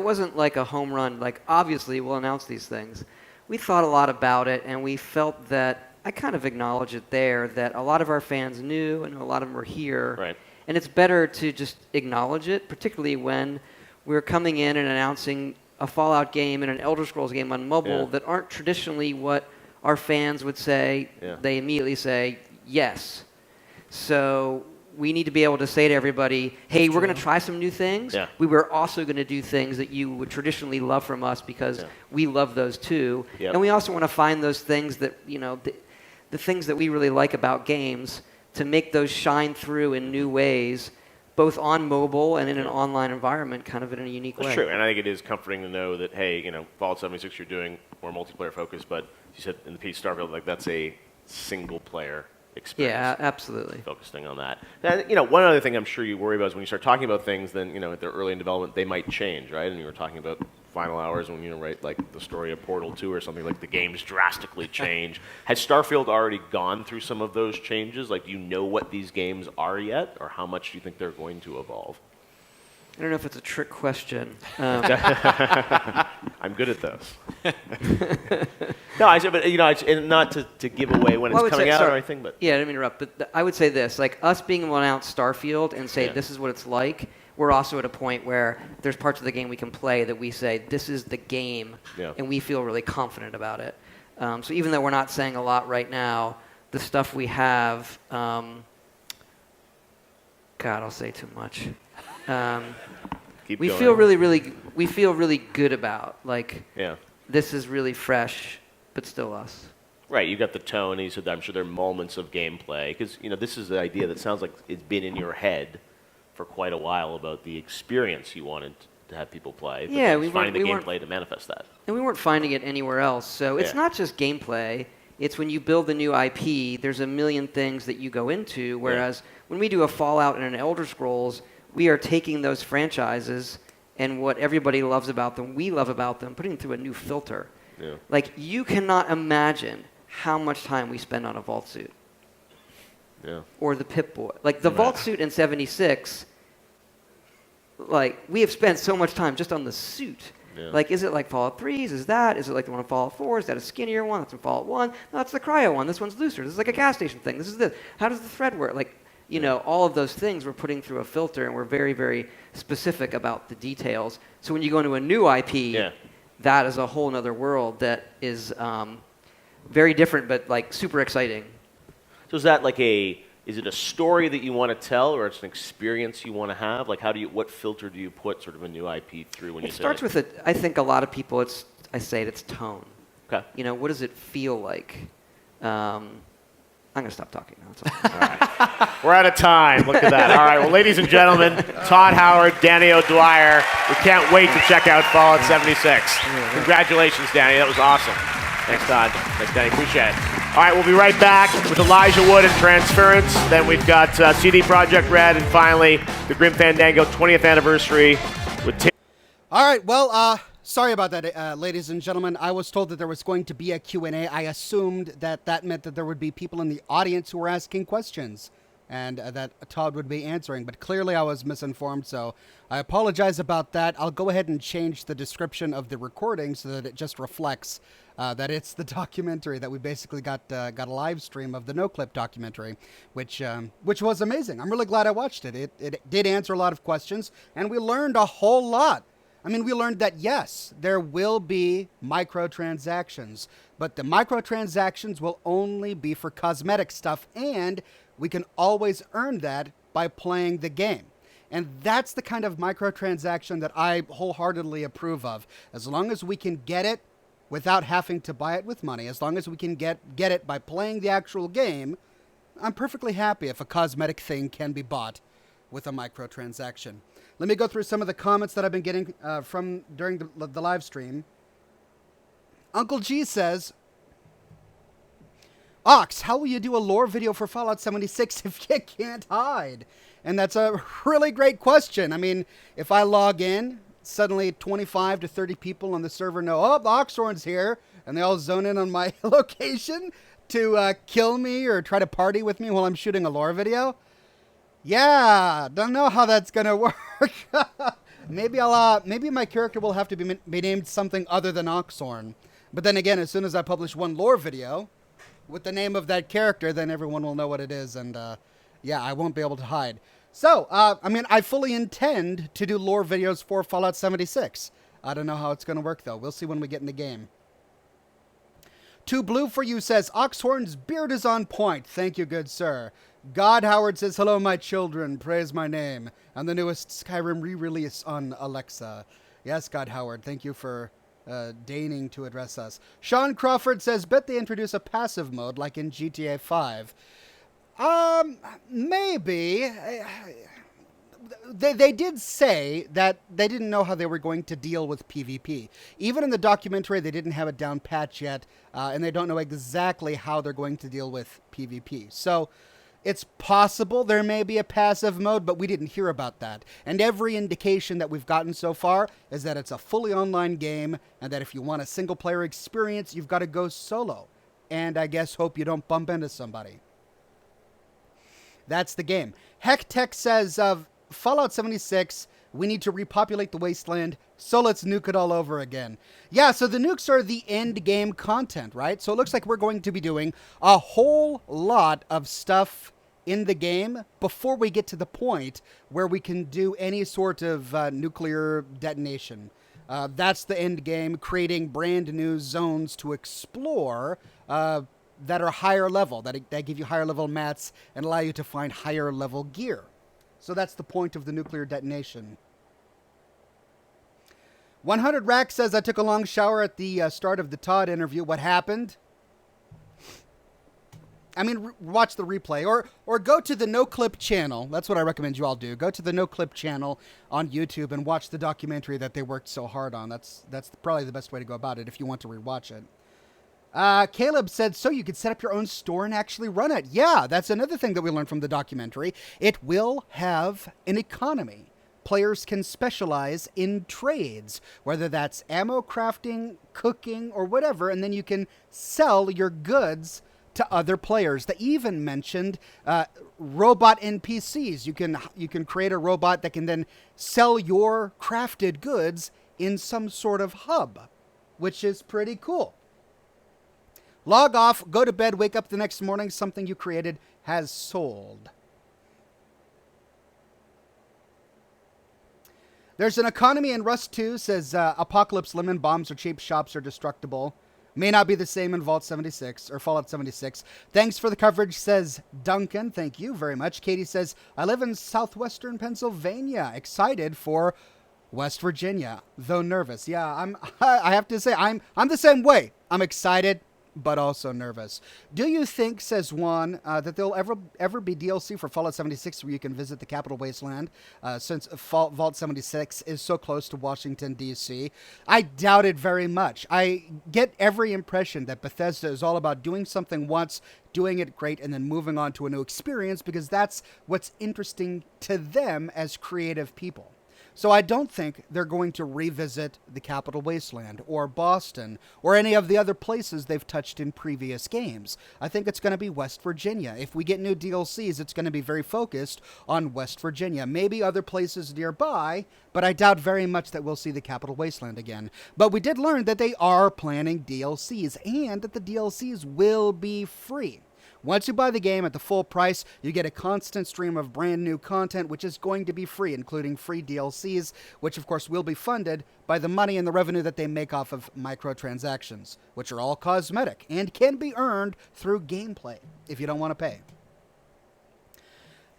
Speaker 6: wasn't like a home run. Like, obviously, we'll announce these things. We thought a lot about it, and we felt that. I kind of acknowledge it there that a lot of our fans knew and a lot of them were here.
Speaker 2: Right.
Speaker 6: And it's better to just acknowledge it, particularly when we're coming in and announcing a Fallout game and an Elder Scrolls game on mobile that aren't traditionally what our fans would say.
Speaker 2: Yeah.
Speaker 6: They immediately say yes. So we need to be able to say to everybody, hey, we're going to try some new things.
Speaker 2: Yeah.
Speaker 6: We were also going to do things that you would traditionally love from us because we love those too.
Speaker 2: Yep.
Speaker 6: And we also want to find those things that, the things that we really like about games to make those shine through in new ways, both on mobile and in an online environment, kind of in a unique way.
Speaker 2: That's true, and I think it is comforting to know that, hey, Fallout 76, you're doing more multiplayer focused, but you said in the piece Starfield, like that's a single player experience.
Speaker 6: Yeah, absolutely.
Speaker 2: Focusing on that. And, one other thing I'm sure you worry about is when you start talking about things, then, if they're early in development, they might change, right? And you were talking about final hours when, write like the story of Portal 2 or something, like the games drastically change. Has Starfield already gone through some of those changes? Like, do you know what these games are yet, or how much do you think they're going to evolve?
Speaker 6: I don't know if it's a trick question.
Speaker 2: I'm good at those. No, I said, but it's not to give away when it's coming out or anything. But
Speaker 6: yeah, I didn't mean to interrupt. But I would say this: like us being able to announce Starfield and say this is what it's like. We're also at a point where there's parts of the game we can play that we say this is the game, and we feel really confident about it. So even though we're not saying a lot right now, the stuff we have, God, I'll say too much. We feel really good about. Like, this is really fresh, but still us.
Speaker 2: Right, you got the tone. And you said, I'm sure there are moments of gameplay because this is the idea that sounds like it's been in your head for quite a while about the experience you wanted to have people play. But
Speaker 6: Yeah,
Speaker 2: we finding the gameplay to manifest that.
Speaker 6: And we weren't finding it anywhere else. So it's not just gameplay. It's when you build the new IP, there's a million things that you go into. Whereas when we do a Fallout and an Elder Scrolls, we are taking those franchises and what everybody loves about them, we love about them, putting them through a new filter.
Speaker 2: Yeah.
Speaker 6: Like, you cannot imagine how much time we spend on a Vault suit.
Speaker 2: Yeah.
Speaker 6: Or the Pip-Boy. Like, the Vault suit in 76, like, we have spent so much time just on the suit.
Speaker 2: Yeah.
Speaker 6: Like, is it like Fallout 3's? Is it like the one in Fallout 4? Is that a skinnier one? That's in Fallout 1? No, that's the cryo one. This one's looser. This is like a gas station thing. This is this. How does the thread work? Like, all of those things we're putting through a filter, and we're very, very specific about the details. So when you go into a new IP, that is a whole other world that is very different, but like super exciting.
Speaker 2: So is that like is it a story that you want to tell, or it's an experience you want to have? Like, what filter do you put sort of a new IP through when you say it?
Speaker 6: It starts with I think a lot of people, it's tone.
Speaker 2: Okay.
Speaker 6: What does it feel like? I'm going to stop talking now. It's all right.
Speaker 2: We're out of time. Look at that. All right. Well, ladies and gentlemen, Todd Howard, Danny O'Dwyer. We can't wait to check out Fallout 76. Congratulations, Danny. That was awesome. Thanks, Todd. Thanks, Danny. Appreciate it. All right. We'll be right back with Elijah Wood and Transference. Then we've got CD Projekt Red. And finally, the Grim Fandango 20th anniversary with Tim.
Speaker 1: All right. Well, sorry about that, ladies and gentlemen. I was told that there was going to be a Q&A. I assumed that that meant that there would be people in the audience who were asking questions and that Todd would be answering. But clearly I was misinformed, so I apologize about that. I'll go ahead and change the description of the recording so that it just reflects that it's the documentary, that we basically got a live stream of the No Clip documentary, which was amazing. I'm really glad I watched it. It did answer a lot of questions, and we learned a whole lot. I mean, we learned that, yes, there will be microtransactions, but the microtransactions will only be for cosmetic stuff, and we can always earn that by playing the game. And that's the kind of microtransaction that I wholeheartedly approve of. As long as we can get it without having to buy it with money, as long as we can get it by playing the actual game, I'm perfectly happy if a cosmetic thing can be bought with a microtransaction. Let me go through some of the comments that I've been getting from during the live stream. Uncle G says, Ox, how will you do a lore video for Fallout 76 if you can't hide? And that's a really great question. I mean, if I log in, suddenly 25 to 30 people on the server know, oh, the Oxhorn's here, and they all zone in on my location to kill me or try to party with me while I'm shooting a lore video. Yeah, don't know how that's gonna work. Maybe maybe my character will have to be named something other than Oxhorn. But then again, as soon as I publish one lore video with the name of that character, then everyone will know what it is, and yeah, I won't be able to hide. So, I mean, I fully intend to do lore videos for Fallout 76. I don't know how it's gonna work though. We'll see when we get in the game. Too Blue for You says, Oxhorn's beard is on point. Thank you, good sir. God Howard says, hello, my children. Praise my name. And the newest Skyrim re-release on Alexa. Yes, God Howard, thank you for deigning to address us. Sean Crawford says, bet they introduce a passive mode like in GTA 5. Maybe. They did say that they didn't know how they were going to deal with PvP. Even in the documentary, they didn't have it down pat yet, and they don't know exactly how they're going to deal with PvP. So it's possible there may be a passive mode, but we didn't hear about that. And every indication that we've gotten so far is that it's a fully online game, and that if you want a single-player experience, you've got to go solo. And I guess hope you don't bump into somebody. That's the game. HeckTech says, Fallout 76, we need to repopulate the wasteland, so let's nuke it all over again. Yeah, so the nukes are the end game content, right? So it looks like we're going to be doing a whole lot of stuff in the game before we get to the point where we can do any sort of nuclear detonation. That's the end game, creating brand new zones to explore that are higher level, that give you higher level mats and allow you to find higher level gear. So that's the point of the nuclear detonation. 100 Rack says, I took a long shower at the start of the Todd interview. What happened? I mean, watch the replay or go to the No Clip channel. That's what I recommend you all do. Go to the No Clip channel on YouTube and watch the documentary that they worked so hard on. That's probably the best way to go about it if you want to rewatch it. Caleb said, so you could set up your own store and actually run it. Yeah, that's another thing that we learned from the documentary. It will have an economy. Players can specialize in trades, whether that's ammo crafting, cooking, or whatever, and then you can sell your goods to other players. They even mentioned robot NPCs. You can create a robot that can then sell your crafted goods in some sort of hub, which is pretty cool. Log off, go to bed, wake up the next morning, something you created has sold. There's an economy in Rust 2, says Apocalypse Lemon bombs are cheap, shops are destructible. May not be the same in Vault 76 or Fallout 76. Thanks for the coverage, says Duncan. Thank you very much. Katie says, I live in southwestern Pennsylvania. Excited for West Virginia, though nervous. Yeah, I have to say, I'm the same way. I'm excited, but also nervous. Do you think, says Juan, that there'll ever be DLC for Fallout 76 where you can visit the Capital Wasteland, since Vault 76 is so close to Washington, D.C.? I doubt it very much. I get every impression that Bethesda is all about doing something once, doing it great, and then moving on to a new experience, because that's what's interesting to them as creative people. So I don't think they're going to revisit the Capital Wasteland or Boston or any of the other places they've touched in previous games. I think it's going to be West Virginia. If we get new DLCs, it's going to be very focused on West Virginia. Maybe other places nearby, but I doubt very much that we'll see the Capital Wasteland again. But we did learn that they are planning DLCs and that the DLCs will be free. Once you buy the game at the full price, you get a constant stream of brand new content, which is going to be free, including free DLCs, which of course will be funded by the money and the revenue that they make off of microtransactions, which are all cosmetic and can be earned through gameplay if you don't want to pay.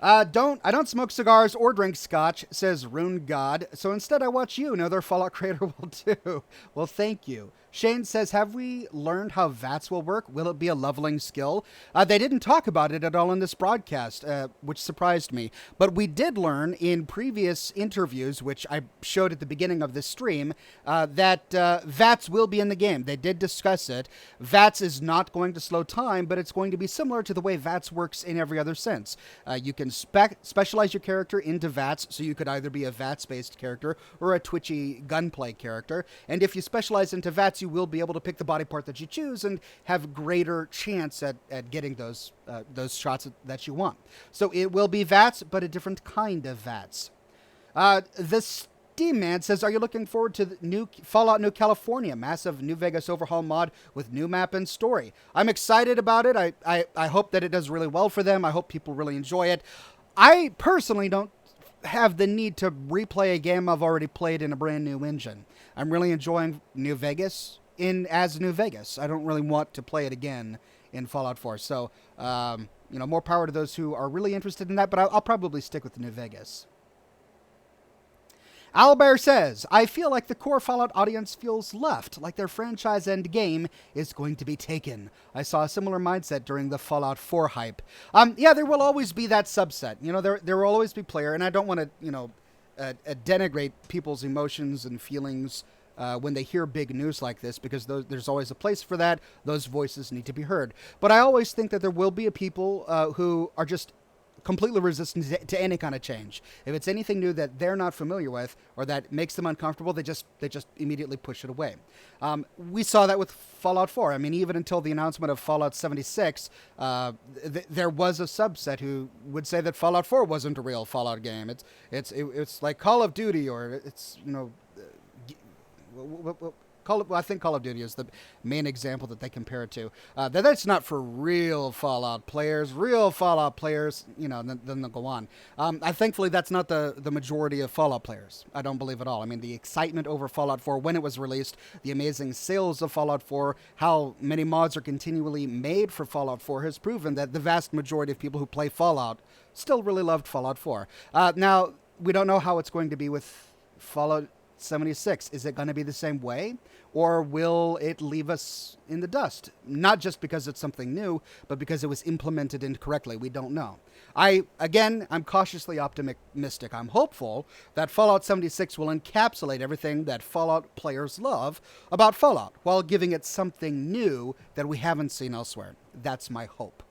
Speaker 1: I don't smoke cigars or drink scotch, says Rune God, so instead I watch you. Another Fallout creator will too. Well, thank you. Shane says, have we learned how VATS will work? Will it be a leveling skill? They didn't talk about it at all in this broadcast, which surprised me. But we did learn in previous interviews, which I showed at the beginning of this stream, that VATS will be in the game. They did discuss it. VATS is not going to slow time, but it's going to be similar to the way VATS works in every other sense. You can specialize your character into VATS, so you could either be a VATS-based character or a twitchy gunplay character. And if you specialize into VATS, you will be able to pick the body part that you choose and have greater chance at getting those shots that you want. So it will be VATS, but a different kind of VATS. The Steam Man says, are you looking forward to the new Fallout New California, massive New Vegas overhaul mod with new map and story? I'm excited about it. I hope that it does really well for them. I hope people really enjoy it. I personally don't have the need to replay a game I've already played in a brand new engine. I'm really enjoying New Vegas as New Vegas. I don't really want to play it again in Fallout 4. So, more power to those who are really interested in that, but I'll probably stick with New Vegas. Owlbear says, I feel like the core Fallout audience feels left, like their franchise end game is going to be taken. I saw a similar mindset during the Fallout 4 hype. Yeah, there will always be that subset. There will always be player, and I don't want to, denigrate people's emotions and feelings when they hear big news like this, because there's always a place for that. Those voices need to be heard. But I always think that there will be people who are just completely resistant to any kind of change. If it's anything new that they're not familiar with or that makes them uncomfortable, they just immediately push it away. We saw that with Fallout 4. I mean, even until the announcement of Fallout 76, there was a subset who would say that Fallout 4 wasn't a real Fallout game. It's like Call of Duty, or it's I think Call of Duty is the main example that they compare it to. That's not for real Fallout players. Real Fallout players, then they'll go on. Thankfully, that's not the majority of Fallout players. I don't believe at all. I mean, the excitement over Fallout 4 when it was released, the amazing sales of Fallout 4, how many mods are continually made for Fallout 4 has proven that the vast majority of people who play Fallout still really loved Fallout 4. Now, we don't know how it's going to be with Fallout 76. Is it going to be the same way, or will it leave us in the dust? Not just because it's something new, but because it was implemented incorrectly. We don't know. I'm cautiously optimistic. I'm hopeful that Fallout 76 will encapsulate everything that Fallout players love about Fallout, while giving it something new that we haven't seen elsewhere. That's my hope.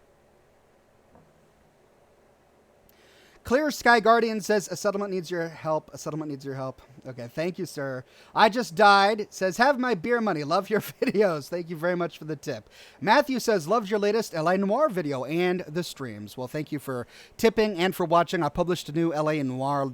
Speaker 1: Clear Sky Guardian says, a settlement needs your help. A settlement needs your help. Okay, thank you, sir. I just died. Says, have my beer money. Love your videos. Thank you very much for the tip. Matthew says, loves your latest LA Noire video and the streams. Well, thank you for tipping and for watching. I published a new LA Noire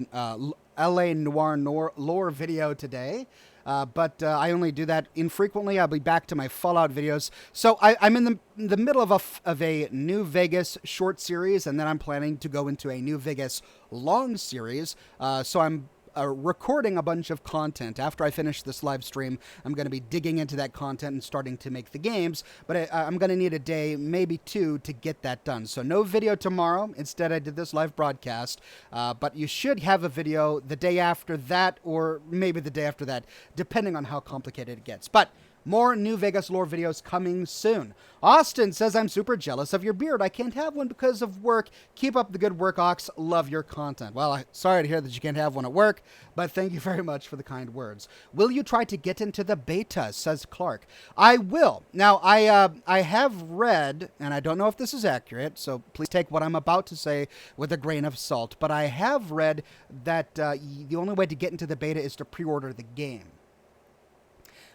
Speaker 1: lore video today. But I only do that infrequently. I'll be back to my Fallout videos. So I'm in the middle of a New Vegas short series, and then I'm planning to go into a New Vegas long series. So I'm recording a bunch of content. After I finish this live stream, I'm going to be digging into that content and starting to make the games. But I'm going to need a day, maybe two, to get that done. So no video tomorrow. Instead, I did this live broadcast. But you should have a video the day after that, or maybe the day after that, depending on how complicated it gets. But More New Vegas lore videos coming soon. Austin says, I'm super jealous of your beard. I can't have one because of work. Keep up the good work, Ox. Love your content. Well, sorry to hear that you can't have one at work, but thank you very much for the kind words. Will you try to get into the beta, says Clark. I will. Now, I have read, and I don't know if this is accurate, so please take what I'm about to say with a grain of salt, but I have read that the only way to get into the beta is to pre-order the game.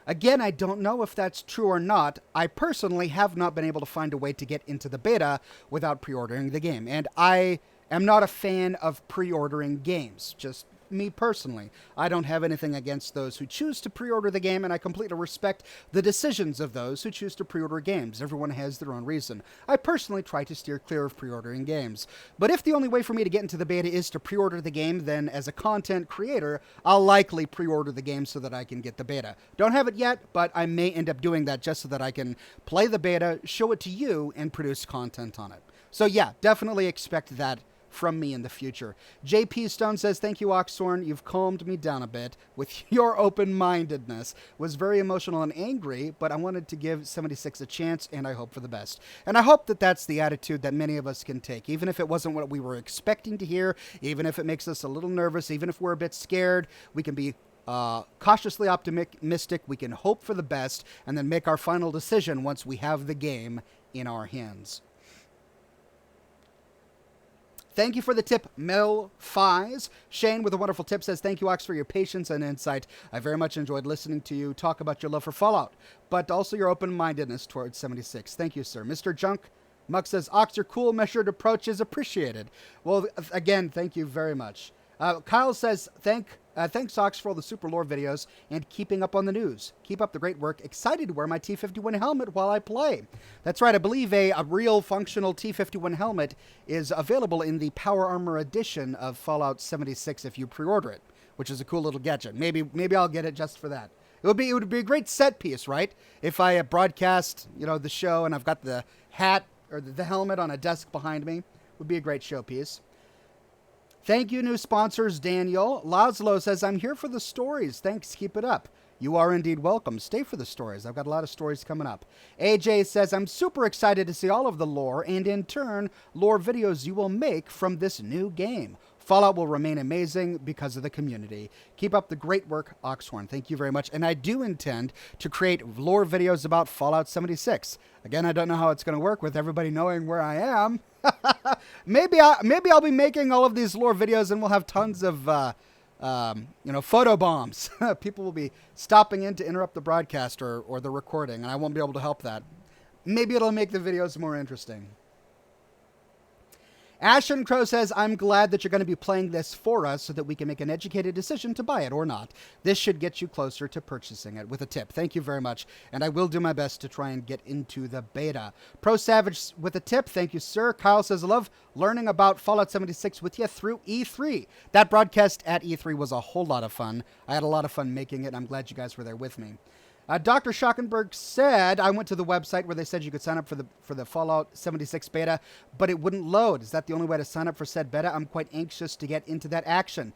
Speaker 1: Again, I don't know if that's true or not. I personally have not been able to find a way to get into the beta without pre-ordering the game. And I am not a fan of pre-ordering games, just me personally. I don't have anything against those who choose to pre-order the game, and I completely respect the decisions of those who choose to pre-order games. Everyone has their own reason. I personally try to steer clear of pre-ordering games. But if the only way for me to get into the beta is to pre-order the game, then as a content creator, I'll likely pre-order the game so that I can get the beta. Don't have it yet, but I may end up doing that just so that I can play the beta, show it to you, and produce content on it. So yeah, definitely expect that from me in the future. JP Stone says, thank you, Oxhorn. You've calmed me down a bit with your open-mindedness. Was very emotional and angry, but I wanted to give 76 a chance, and I hope for the best. And I hope that that's the attitude that many of us can take, even if it wasn't what we were expecting to hear, even if it makes us a little nervous, even if we're a bit scared. We can be cautiously optimistic. We can hope for the best, and then make our final decision once we have the game in our hands. Thank you for the tip, Mel Fies. Shane with a wonderful tip says, thank you, Ox, for your patience and insight. I very much enjoyed listening to you talk about your love for Fallout, but also your open-mindedness towards 76. Thank you, sir. Mr. Junk Muck says, Ox, your cool, measured approach is appreciated. Well, again, thank you very much. Kyle says, thanks, Ox, for all the Super Lore videos and keeping up on the news. Keep up the great work. Excited to wear my T-51 helmet while I play. That's right. I believe a real functional T-51 helmet is available in the Power Armor edition of Fallout 76 if you pre-order it, which is a cool little gadget. Maybe I'll get it just for that. It would be a great set piece, right? If I broadcast, the show and I've got the hat or the helmet on a desk behind me, it would be a great showpiece. Thank you, new sponsors, Daniel. Laszlo says, I'm here for the stories. Thanks, keep it up. You are indeed welcome. Stay for the stories. I've got a lot of stories coming up. AJ says, I'm super excited to see all of the lore and, in turn, lore videos you will make from this new game. Fallout will remain amazing because of the community. Keep up the great work, Oxhorn. Thank you very much. And I do intend to create lore videos about Fallout 76. Again, I don't know how it's going to work with everybody knowing where I am. Maybe I'll be making all of these lore videos and we'll have tons of photo bombs. People will be stopping in to interrupt the broadcast or the recording, and I won't be able to help that. Maybe it'll make the videos more interesting. Ashen Crow says, I'm glad that you're going to be playing this for us so that we can make an educated decision to buy it or not. This should get you closer to purchasing it with a tip. Thank you very much, and I will do my best to try and get into the beta. Pro Savage with a tip. Thank you, sir. Kyle says, I love learning about Fallout 76 with you through E3. That broadcast at E3 was a whole lot of fun. I had a lot of fun making it. I'm glad you guys were there with me. Dr. Schockenberg said, I went to the website where they said you could sign up for the Fallout 76 beta, but it wouldn't load. Is that the only way to sign up for said beta? I'm quite anxious to get into that action.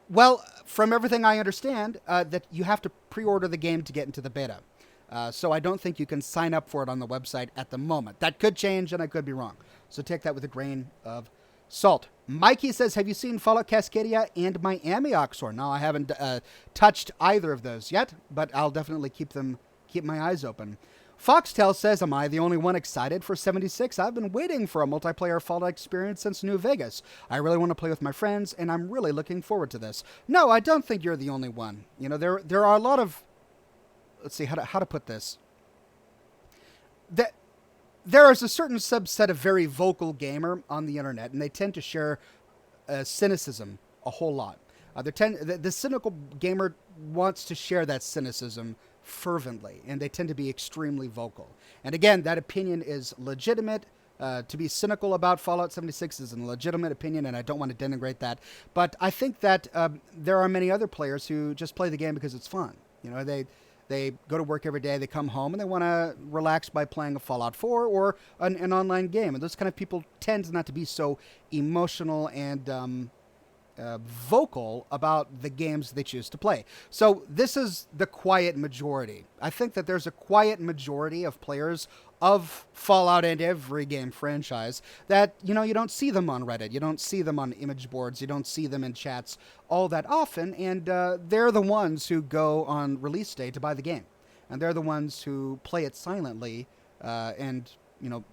Speaker 1: Well, from everything I understand, that you have to pre-order the game to get into the beta. So I don't think you can sign up for it on the website at the moment. That could change, and I could be wrong. So take that with a grain of salt. Mikey says, have you seen Fallout Cascadia and Miami, Oxhorn? No, I haven't touched either of those yet, but I'll definitely keep my eyes open. Foxtel says, am I the only one excited for 76? I've been waiting for a multiplayer Fallout experience since New Vegas. I really want to play with my friends, and I'm really looking forward to this. No, I don't think you're the only one. There are a lot of... Let's see, how to put this. There is a certain subset of very vocal gamer on the internet, and they tend to share cynicism a whole lot. The cynical gamer wants to share that cynicism fervently, and they tend to be extremely vocal. And again, that opinion is legitimate. To be cynical about Fallout 76 is a legitimate opinion, and I don't want to denigrate that. But I think that there are many other players who just play the game because it's fun. They go to work every day, they come home, and they want to relax by playing a Fallout 4 or an online game. And those kind of people tend not to be so emotional and vocal about the games they choose to play. So this is the quiet majority. I think that there's a quiet majority of players of Fallout and every game franchise that, you don't see them on Reddit. You don't see them on image boards. You don't see them in chats all that often. And they're the ones who go on release day to buy the game. And they're the ones who play it silently and,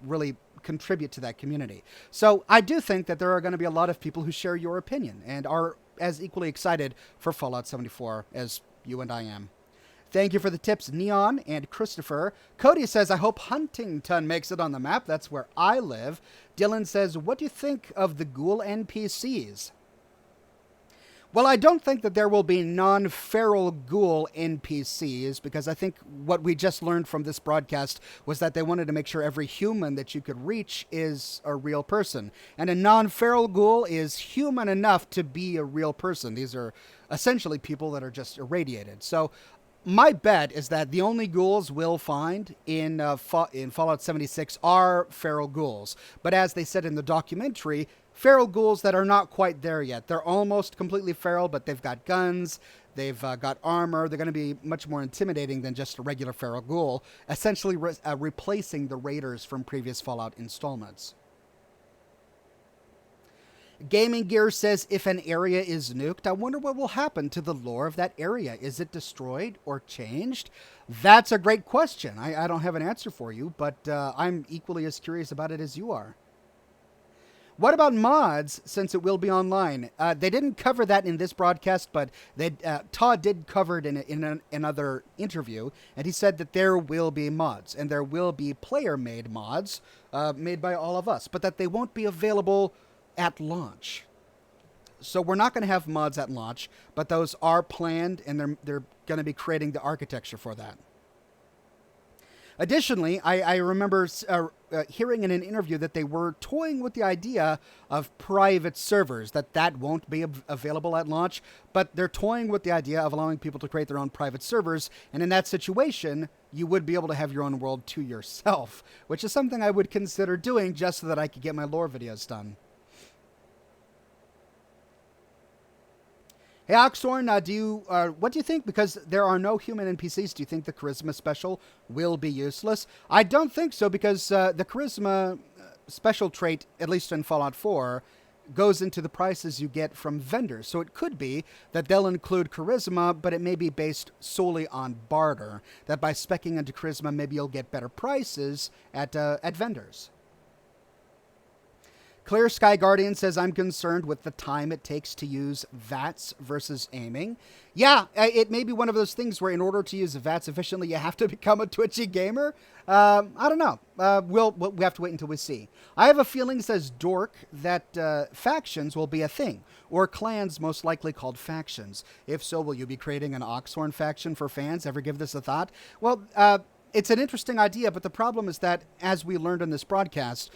Speaker 1: really contribute to that community. So I do think that there are going to be a lot of people who share your opinion and are as equally excited for Fallout 74 as you and I am. Thank you for the tips, Neon and Christopher. Cody says, I hope Huntington makes it on the map. That's where I live. Dylan says, what do you think of the ghoul NPCs? Well, I don't think that there will be non-feral ghoul NPCs, because I think what we just learned from this broadcast was that they wanted to make sure every human that you could reach is a real person. And a non-feral ghoul is human enough to be a real person. These are essentially people that are just irradiated. So my bet is that the only ghouls we'll find in Fallout 76 are feral ghouls. But as they said in the documentary, feral ghouls that are not quite there yet. They're almost completely feral, but they've got guns, they've got armor. They're going to be much more intimidating than just a regular feral ghoul, essentially replacing the raiders from previous Fallout installments. Gaming Gear says, if an area is nuked, I wonder what will happen to the lore of that area. Is it destroyed or changed? That's a great question. I don't have an answer for you, but I'm equally as curious about it as you are. What about mods, since it will be online? They didn't cover that in this broadcast, but Todd did cover it in another interview, and he said that there will be mods, and there will be player-made mods made by all of us, but that they won't be available at launch. So we're not going to have mods at launch, but those are planned, and they're going to be creating the architecture for that. Additionally, I remember hearing in an interview that they were toying with the idea of private servers, that won't be available at launch, but they're toying with the idea of allowing people to create their own private servers, and in that situation, you would be able to have your own world to yourself, which is something I would consider doing just so that I could get my lore videos done. Hey, Oxhorn, what do you think? Because there are no human NPCs, do you think the Charisma Special will be useless? I don't think so, because the Charisma Special trait, at least in Fallout 4, goes into the prices you get from vendors. So it could be that they'll include Charisma, but it may be based solely on barter. That by speccing into Charisma, maybe you'll get better prices at vendors. Clear Sky Guardian says, I'm concerned with the time it takes to use VATS versus aiming. Yeah, it may be one of those things where in order to use VATS efficiently, you have to become a Twitchy gamer. I don't know. We have to wait until we see. I have a feeling, says Dork, that factions will be a thing, or clans most likely called factions. If so, will you be creating an Oxhorn faction for fans? Ever give this a thought? Well, it's an interesting idea, but the problem is that, as we learned in this broadcast,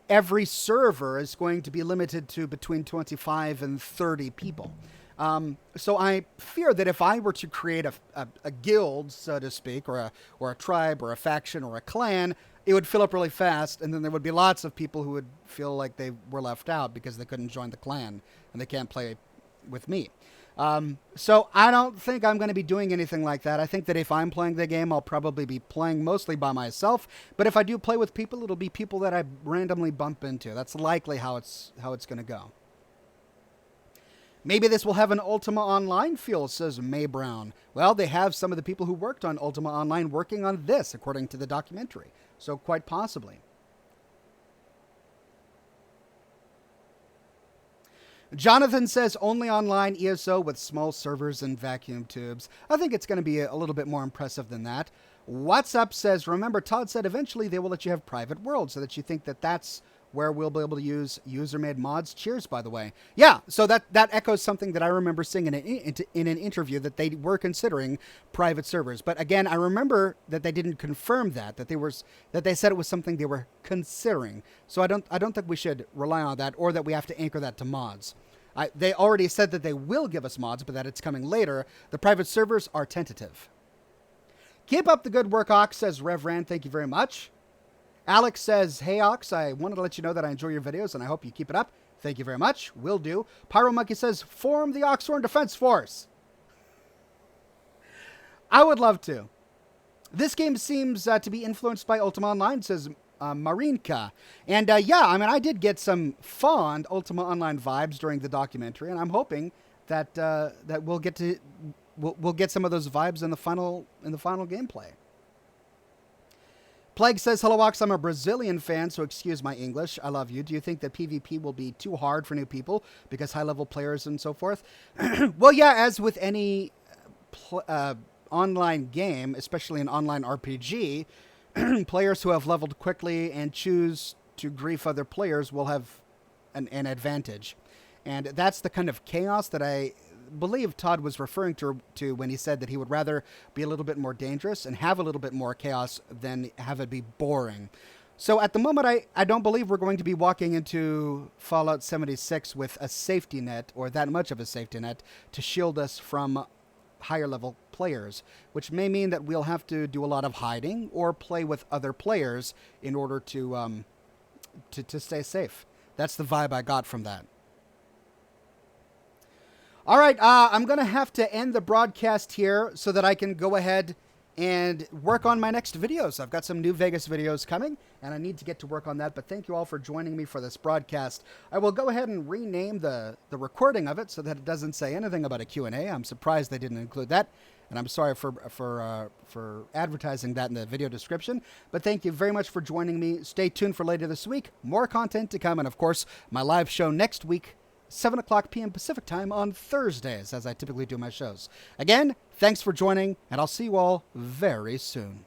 Speaker 1: every server is going to be limited to between 25 and 30 people. So I fear that if I were to create a guild, so to speak, or a tribe, or a faction, or a clan, it would fill up really fast, and then there would be lots of people who would feel like they were left out because they couldn't join the clan, and they can't play with me. So I don't think I'm going to be doing anything like that. I think that if I'm playing the game, I'll probably be playing mostly by myself. But if I do play with people, it'll be people that I randomly bump into. That's likely how it's going to go. Maybe this will have an Ultima Online feel, says May Brown. Well, they have some of the people who worked on Ultima Online working on this, according to the documentary. So quite possibly. Jonathan says, only online ESO with small servers and vacuum tubes. I think it's going to be a little bit more impressive than that. What's Up says, remember, Todd said eventually they will let you have private worlds, so that you think that that's where we'll be able to use user-made mods. Cheers, by the way. Yeah, so that echoes something that I remember seeing in an interview, that they were considering private servers. But again, I remember that they didn't confirm that they said it was something they were considering. So I don't think we should rely on that, or that we have to anchor that to mods. They already said that they will give us mods, but that it's coming later. The private servers are tentative. Keep up the good work, Ox, says Rev Rand. Thank you very much. Alex says, hey, Ox, I wanted to let you know that I enjoy your videos, and I hope you keep it up. Thank you very much. Will do. Pyro Monkey says, form the Oxhorn Defense Force. I would love to. This game seems to be influenced by Ultima Online, says Marinka. And yeah, I mean, I did get some fond Ultima Online vibes during the documentary, and I'm hoping that that we'll get some of those vibes in the final gameplay. Plague says, hello, Ox. I'm a Brazilian fan, so excuse my English. I love you. Do you think that PvP will be too hard for new people because high-level players and so forth? Well, yeah, as with any online game, especially an online RPG, players who have leveled quickly and choose to grief other players will have an advantage. And that's the kind of chaos that I believe Todd was referring to when he said that he would rather be a little bit more dangerous and have a little bit more chaos than have it be boring. So at the moment, I don't believe we're going to be walking into Fallout 76 with a safety net, or that much of a safety net, to shield us from higher level players, which may mean that we'll have to do a lot of hiding or play with other players in order to stay safe. That's the vibe I got from that. All right, I'm going to have to end the broadcast here so that I can go ahead and work on my next videos. I've got some new Vegas videos coming, and I need to get to work on that. But thank you all for joining me for this broadcast. I will go ahead and rename the recording of it so that it doesn't say anything about a Q&A. I'm surprised they didn't include that, and I'm sorry for advertising that in the video description. But thank you very much for joining me. Stay tuned for later this week. More content to come, and of course, my live show next week, 7 o'clock p.m. Pacific time on Thursdays, as I typically do my shows. Again, thanks for joining, and I'll see you all very soon.